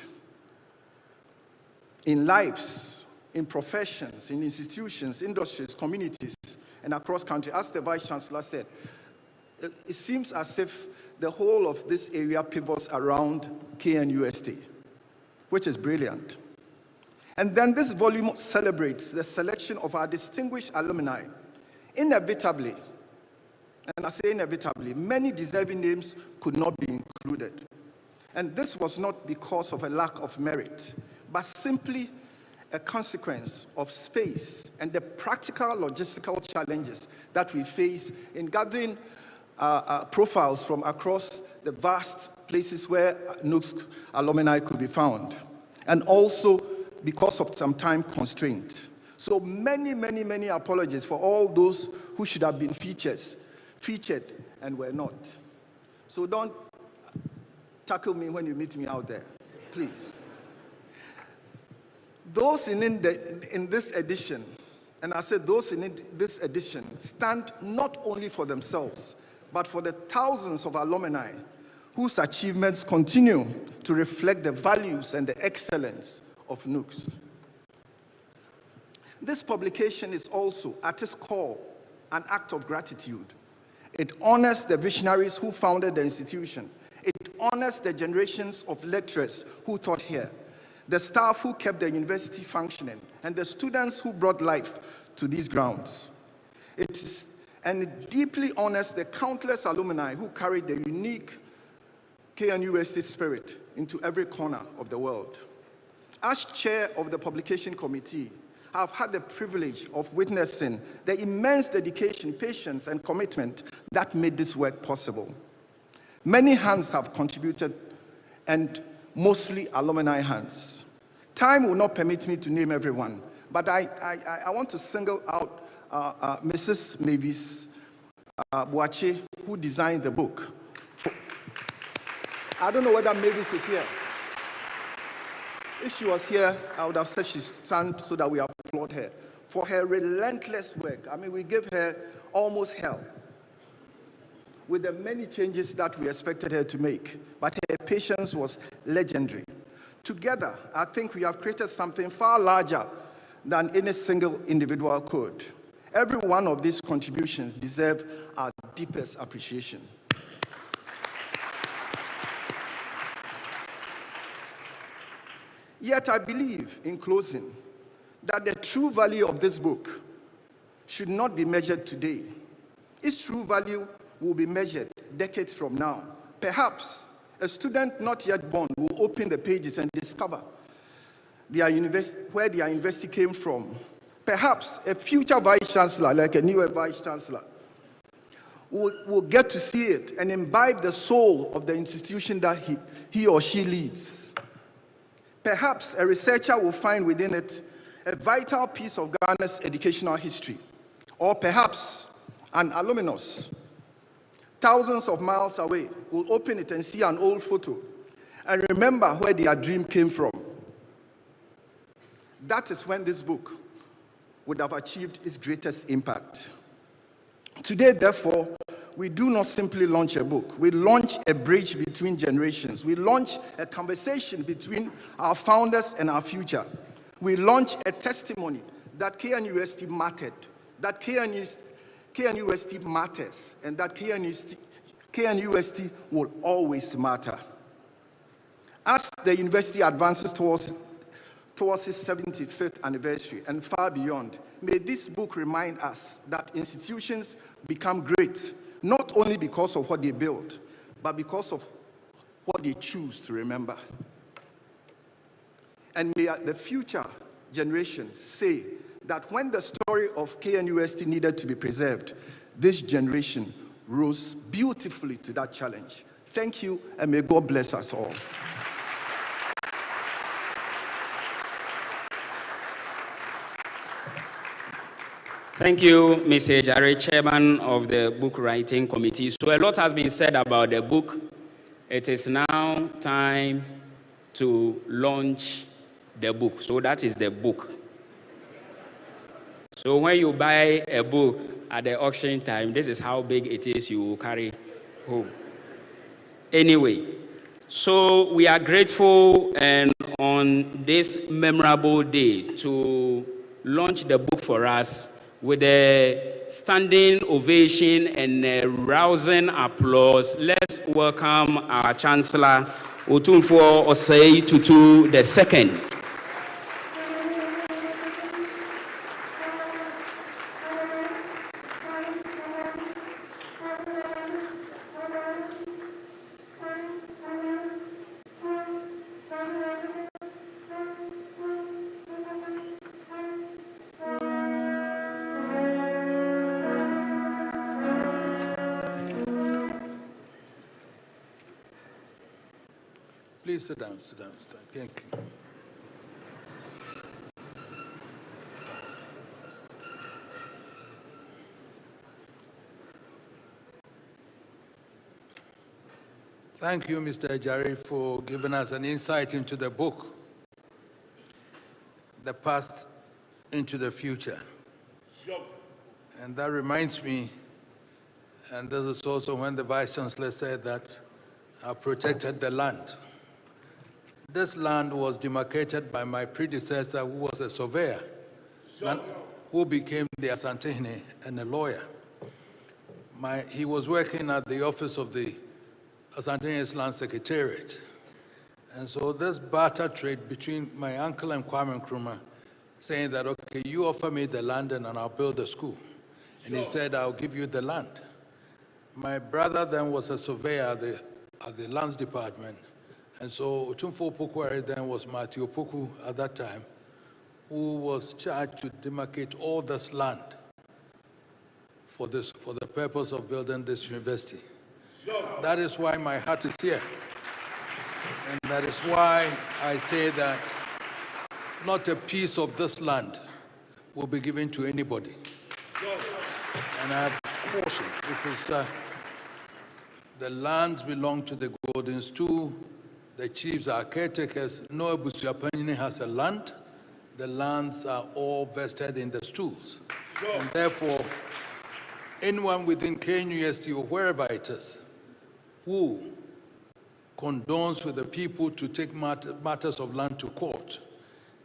Speaker 5: in lives, in professions, in institutions, industries, communities, and across country. As the Vice Chancellor said, it seems as if the whole of this area pivots around KNUST, which is brilliant. And then this volume celebrates the selection of our distinguished alumni. Inevitably, and I say inevitably, many deserving names could not be included. And this was not because of a lack of merit, but simply a consequence of space and the practical logistical challenges that we face in gathering profiles from across the vast places where KNUST alumni could be found, and also because of some time constraint. So many apologies for all those who should have been featured and were not. So don't tackle me when you meet me out there, please. Those in this edition, and I said those in this edition, stand not only for themselves, but for the thousands of alumni whose achievements continue to reflect the values and the excellence of KNUST. This publication is also, at its core, an act of gratitude. It honors the visionaries who founded the institution. It honors the generations of lecturers who taught here, the staff who kept the university functioning, and the students who brought life to these grounds. And it deeply honors the countless alumni who carried the unique KNUST spirit into every corner of the world. As chair of the publication committee, I've had the privilege of witnessing the immense dedication, patience, and commitment that made this work possible. Many hands have contributed, and mostly alumni hands. Time will not permit me to name everyone, but I want to single out Mrs. Mavis Boache, who designed the book. I don't know whether Mavis is here. If she was here, I would have said she stand so that we applaud her for her relentless work. I mean, we gave her almost hell. with the many changes that we expected her to make, but her patience was legendary. Together, I think we have created something far larger than any single individual could. Every one of these contributions deserve our deepest appreciation. Yet I believe, in closing, that the true value of this book should not be measured today. Its true value will be measured decades from now. Perhaps a student not yet born will open the pages and discover where their university came from. Perhaps a future vice chancellor, like a newer vice chancellor, will get to see it and imbibe the soul of the institution that he or she leads. Perhaps a researcher will find within it a vital piece of Ghana's educational history. Or perhaps an alumnus, thousands of miles away, will open it and see an old photo and remember where their dream came from. That is when this book would have achieved its greatest impact. Today, therefore, we do not simply launch a book. We launch a bridge between generations. We launch a conversation between our founders and our future. We launch a testimony that KNUST mattered, that KNUST matters, and that KNUST will always matter. As the university advances towards its 75th anniversary and far beyond, may this book remind us that institutions become great, not only because of what they build, but because of what they choose to remember. And may the future generations say that when the story of KNUST needed to be preserved, this generation rose beautifully to that challenge. Thank you, and may God bless us all.
Speaker 2: Thank you, Mr. Jare, Chairman of the Book Writing Committee. So a lot has been said about the book. It is now time to launch the book. So that is the book. So when you buy a book at the auction time, this is how big it is you will carry home. Anyway, so we are grateful and on this memorable day to launch the book for us with a standing ovation and a rousing applause. Let's welcome our Chancellor, Otumfuo Osei Tutu II.
Speaker 4: Please sit down, sit down, sit down. Thank you. Thank you, Mr. Jare, for giving us an insight into the book, the past into the future. And that reminds me, and this is also when the Vice Chancellor said that I've protected the land. This land was demarcated by my predecessor, who was a surveyor, and who became the Asantehene and a lawyer. He was working at the office of the Asantehene's Land Secretariat. And so this barter trade between my uncle and Kwame Nkrumah, saying that, okay, you offer me the land and I'll build a school. And he said, I'll give you the land. My brother then was a surveyor at the lands department. And so Otumfuo Opoku then was Matthew Opoku at that time, who was charged to demarcate all this land for the purpose of building this university. That is why my heart is here. And that is why I say that not a piece of this land will be given to anybody. And I have caution because the lands belong to the golden stool. The chiefs are caretakers. No Abusuapanyini has a land. The lands are all vested in the stools. And therefore, anyone within KNUST or wherever it is who condones with the people to take matters of land to court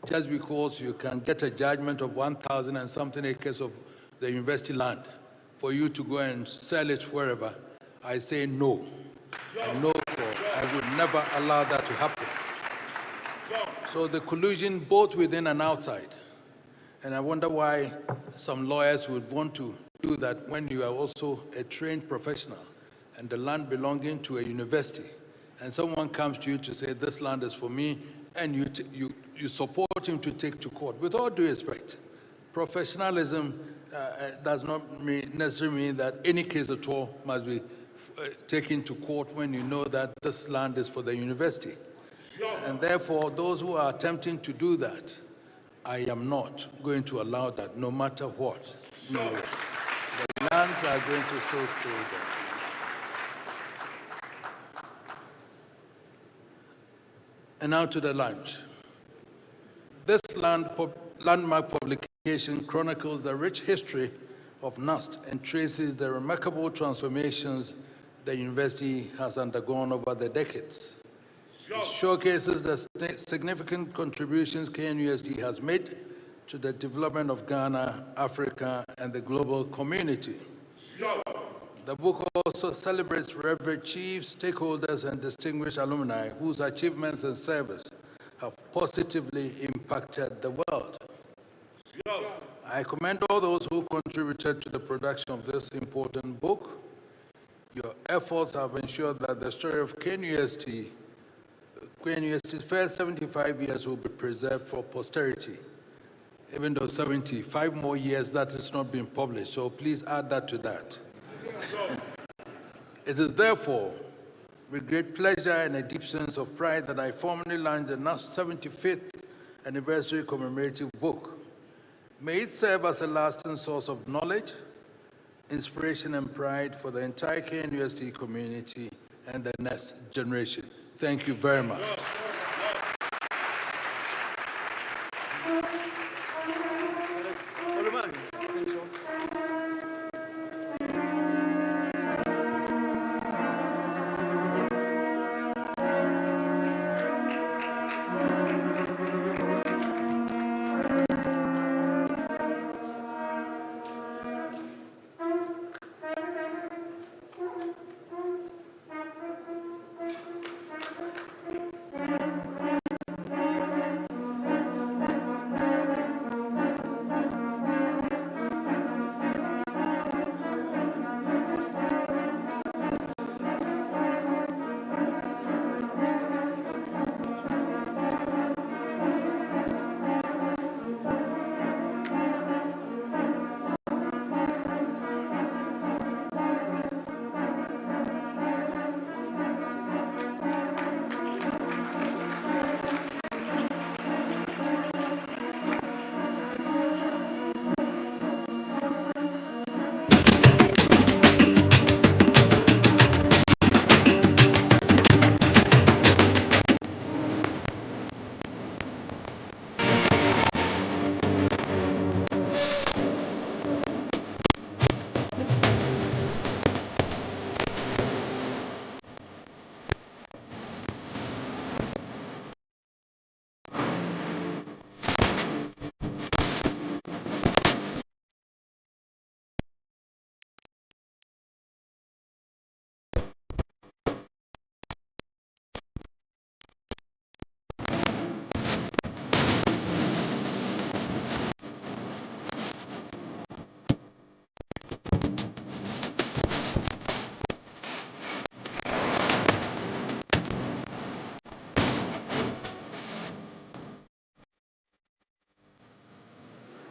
Speaker 4: just because you can get a judgment of 1,000 and something acres of the university land for you to go and sell it wherever, I say no. No, I would never allow that to happen. So the collusion both within and outside. And I wonder why some lawyers would want to do that when you are also a trained professional and the land belonging to a university, and someone comes to you to say, this land is for me, and you support him to take to court. With all due respect, professionalism does not necessarily mean that any case at all must be taken to court when you know that this land is for the university. And therefore, those who are attempting to do that, I am not going to allow that, no matter what. No way. The lands are going to still stay there. And now to the lunch. This landmark publication chronicles the rich history of KNUST and traces the remarkable transformations the university has undergone over the decades. It showcases the significant contributions KNUST has made to the development of Ghana, Africa, and the global community. The book also celebrates revered chiefs, stakeholders, and distinguished alumni whose achievements and service have positively impacted the world. I commend all those who contributed to the production of this important book. Your efforts have ensured that the story of KNUST's first 75 years will be preserved for posterity, even though 75 more years that has not been published, so please add that to that. It is therefore with great pleasure and a deep sense of pride that I formally launched the KNUST 75th anniversary commemorative book. May it serve as a lasting source of knowledge, inspiration, and pride for the entire KNUST community and the next generation. Thank you very much.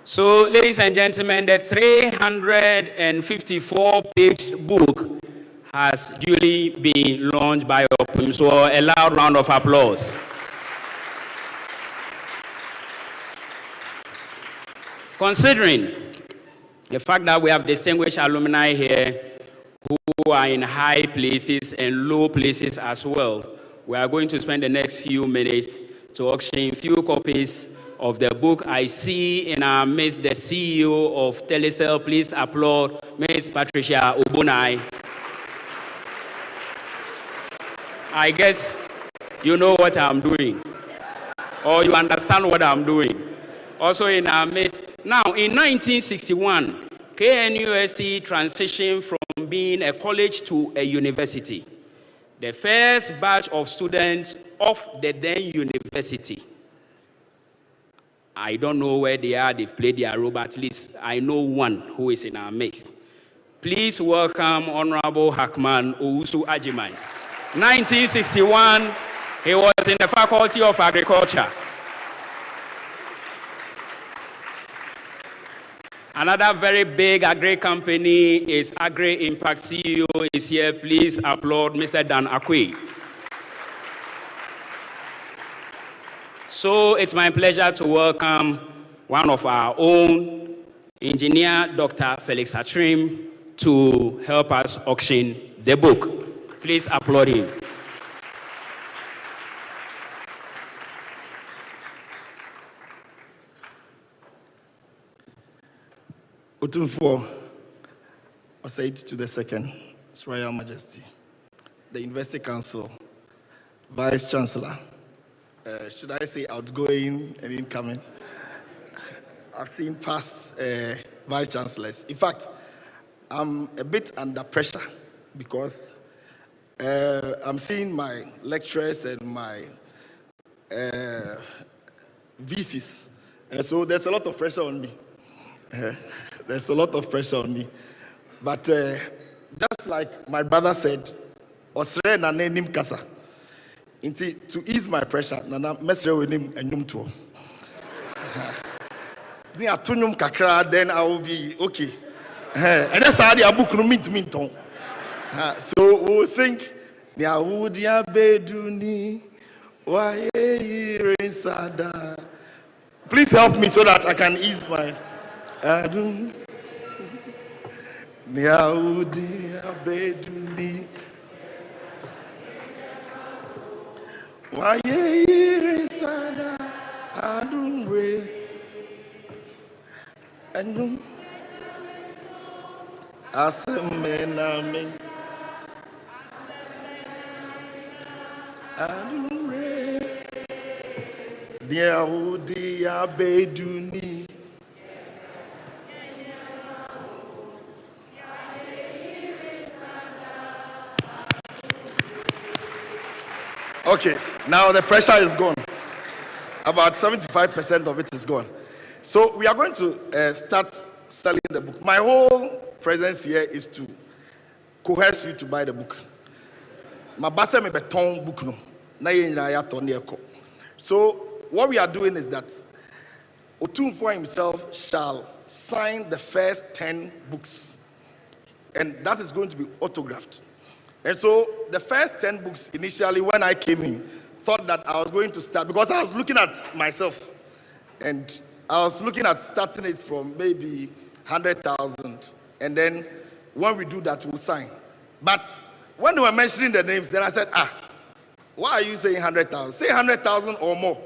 Speaker 2: So, ladies and gentlemen, the 354-page book has duly been launched by OPIM. So, a loud round of applause. Considering the fact that we have distinguished alumni here who are in high places and low places as well, we are going to spend the next few minutes to auction few copies of the book. I see in our midst the CEO of Telecel. Please applaud Miss Patricia Obunai. I guess you know what I'm doing, or you understand what I'm doing. Also in our midst. Now, in 1961, KNUST transitioned from being a college to a university. The first batch of students of the then university, I don't know where they are, they've played their role, but at least I know one who is in our midst. Please welcome Honorable Hackman Owusu Ajiman. 1961, he was in the Faculty of Agriculture. Another very big agri company is Agri Impact. CEO is here. Please applaud Mr. Dan Akwe. So it's my pleasure to welcome one of our own, Engineer Dr. Felix Atrim, to help us auction the book. Please applaud him.
Speaker 5: Otunfo, Osei to the second, His Royal Majesty, the University Council, Vice Chancellor, should I say outgoing and incoming? I've seen past Vice Chancellors. In fact, I'm a bit under pressure because I'm seeing my lecturers and my VCs, and so there's a lot of pressure on me. There's a lot of pressure on me. But just like my brother said, Osre na nenim kasa. To ease my pressure, nana mesre with him and yum to. Ni atunyum kakra, then I will be okay. And that's how the book no mint on. So we'll sing Nya udia beduni wa ye sada. Please help me so that I can ease my Adum Niaudi Abeduni Waye Sada Adum Re Anum Asemename Adum Re Niaudi Abeduni. Okay, now the pressure is gone. About 75% of it is gone. So we are going to start selling the book. My whole presence here is to coerce you to buy the book. My basa me beton book no. Na ye nyina ya to ne eko. So what we are doing is that Otunfo himself shall sign the first 10 books. And that is going to be autographed. And so the first 10 books initially, when I came in, thought that I was going to start, because I was looking at myself, and I was looking at starting it from maybe 100,000, and then when we do that, we'll sign. But when they were mentioning the names, then I said, why are you saying 100,000? Say 100,000 or more,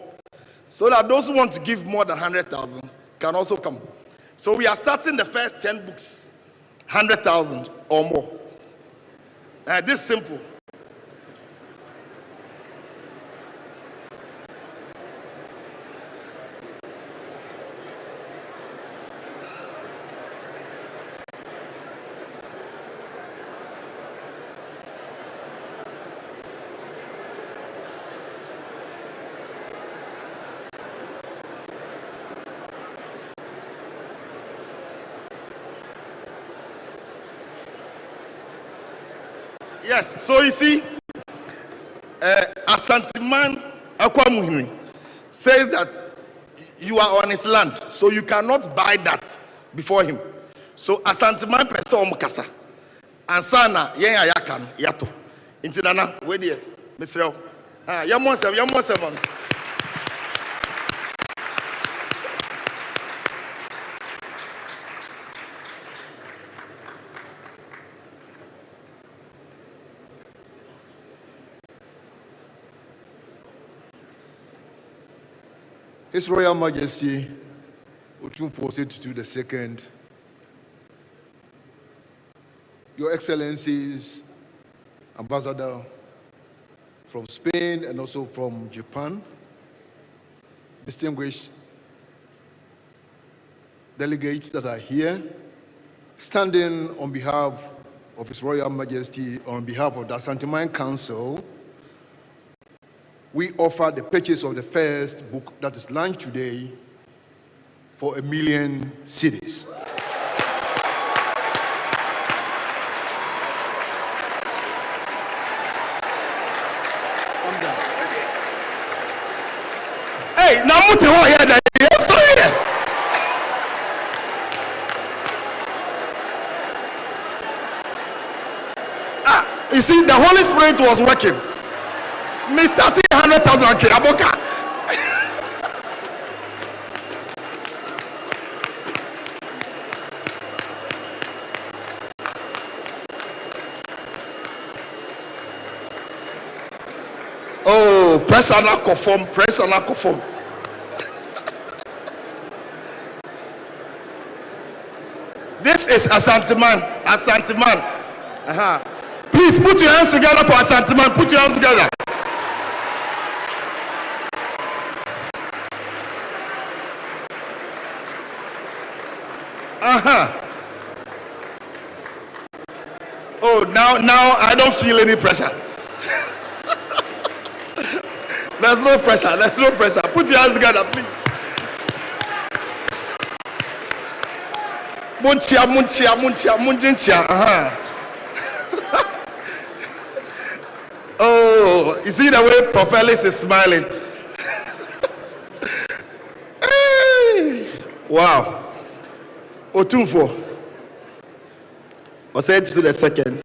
Speaker 5: so that those who want to give more than 100,000 can also come. So we are starting the first 10 books, 100,000 or more. This is simple. Yes, so you see, Asantehene Akwamuhiri says that you are on his land, so you cannot buy that before him. So Asantehene pese omukasa, ansana yen ayakan yato. Inti nana we dey, Mr. Yamonsem.
Speaker 1: His Royal Majesty Otunfo II, Your Excellencies, Ambassador from Spain and also from Japan, distinguished delegates that are here, standing on behalf of His Royal Majesty, on behalf of the Asantehene Council, we offer the purchase of the first book that is launched today for 1 million cedis.
Speaker 5: Hey, now put it here. Yes, sorry. You see, the Holy Spirit was working. Me starting 100,000 kiraboka. Oh, press and conform, press and conform. This is Asantehene. Please put your hands together for Asantehene. Put your hands together. Oh, now I don't feel any pressure. There's no pressure. There's no pressure. Put your hands together, please. Munchia. Oh, you see the way Prophet Ellis is smiling. Hey. Wow. Otunfo. I'll say it to the second.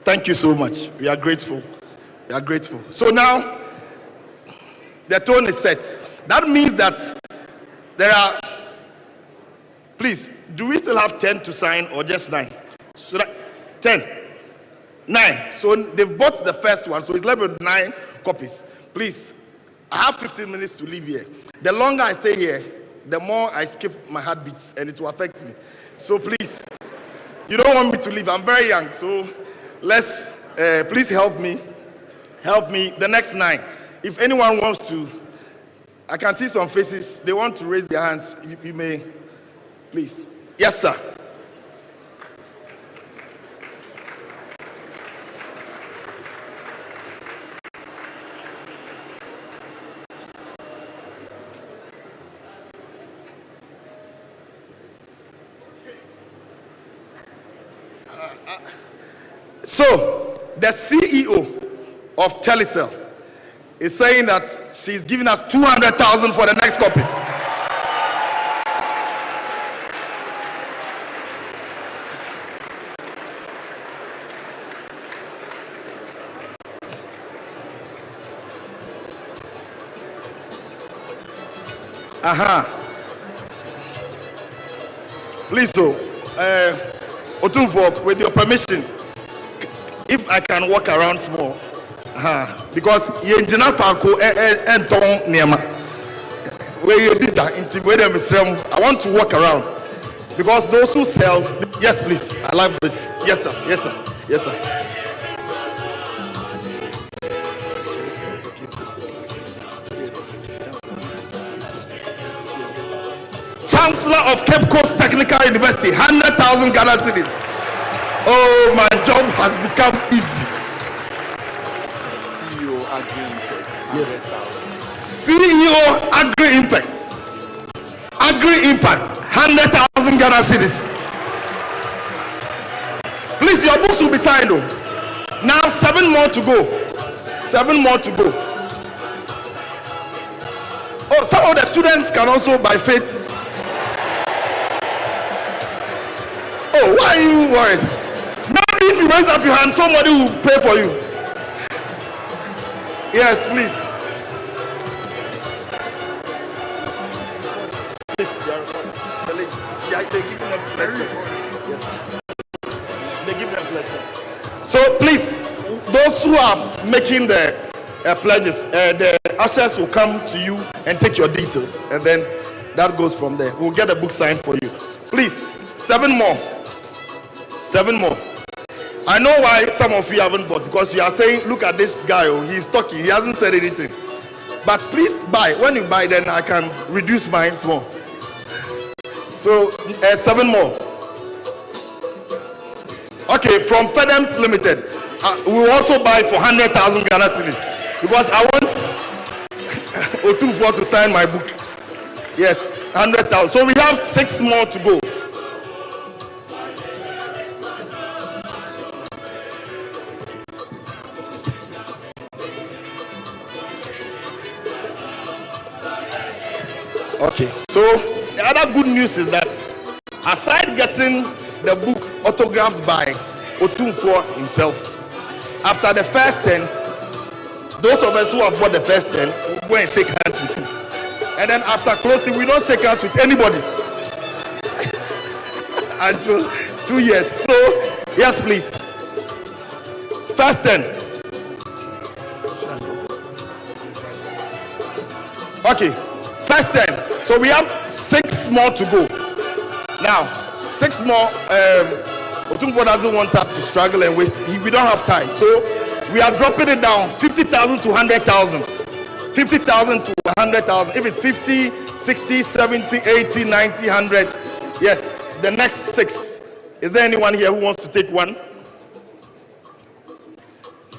Speaker 5: Thank you so much. We are grateful. We are grateful. So now, the tone is set. That means that there are, please, do we still have 10 to sign or just 9? Should I? 10. 9. So they've bought the first one, so it's left with 9 copies. Please, I have 15 minutes to leave here. The longer I stay here, the more I skip my heartbeats and it will affect me. So please, you don't want me to leave. I'm very young, so let's, please help me. Help me. The next 9. If anyone wants to, I can see some faces. They want to raise their hands. If you may, please. Yes, sir. So, the CEO of Telecel is saying that she's giving us 200,000 for the next copy. Please, so, Otunfo, with your permission, if I can walk around small, because Yenjina Falco and Tom Niama, where you did that, I want to walk around because those who sell, yes, please, I like this. Yes, sir, yes, sir, yes, sir. Chancellor of Cape Coast Technical University, 100,000 Ghana cedis. Oh, my job has become easy.
Speaker 6: CEO Agri Impact, 100,000.
Speaker 5: CEO Agri Impact. Agri Impact, 100,000 Ghana cedis. Please, your books will be signed. Now, 7 more to go. 7 more to go. Oh, some of the students can also buy faith. Oh, why are you worried? Maybe if you raise up your hand, somebody will pay for you. Yes, please. Please, they give them platelets. Yes, please. They give them platelets. So please, those who are making the pledges, the ushers will come to you and take your details, and then that goes from there. We'll get a book signed for you. Please.
Speaker 7: 7 more. 7 more. I know why some of you haven't bought, because you are saying, look at this guy, oh, he's talking, he hasn't said anything. But please buy. When you buy, then I can reduce mine more. So 7 more. Okay, from FedEms Limited, we will also buy it for 100,000 Ghana cedis, because I want Otumfuo to sign my book. Yes, 100,000. So we have 6 more to go. Okay, so the other good news is that aside getting the book autographed by Otumfuo himself, after the first 10, those of us who have bought the first 10 will go and shake hands with him. And then after closing, we don't shake hands with anybody until 2 years. So, yes, please. First 10. Okay, first 10. So we have 6 more to go. Now, 6 more. Otumfuo doesn't want us to struggle and waste. We don't have time. So we are dropping it down 50,000 to 100,000. 50,000 to 100,000. If it's 50, 60, 70, 80, 90, 100. Yes, the next 6. Is there anyone here who wants to take one?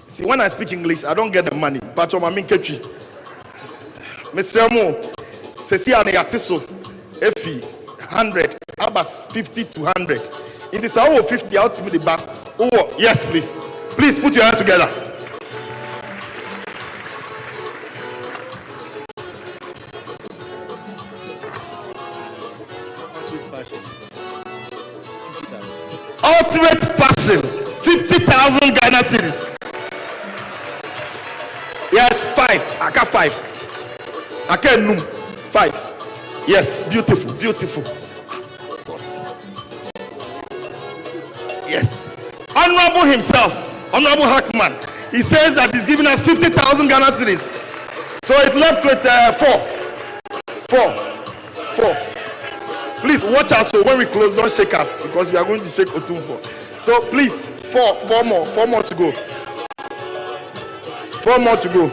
Speaker 7: See, when I speak English, I don't get the money. But I'm in Ketri. Mr. Mo, Ceci Aneyatiso, Efi, 100, Abbas, 50 to 100. It is our 50 out to me the back. Oh, yes, please. Please put your hands together. Ultimate fashion, 50,000 Ghana cedis. Yes, 5. I got 5. I can't know. 5. Yes, beautiful, beautiful. Yes. Honorable himself, Honorable Hackman, he says that he's giving us 50,000 Ghana cedis. So it's left with 4. Please watch us, so when we close, don't shake us, because we are going to shake Otumfuo. So please, 4 more to go. 4 more to go.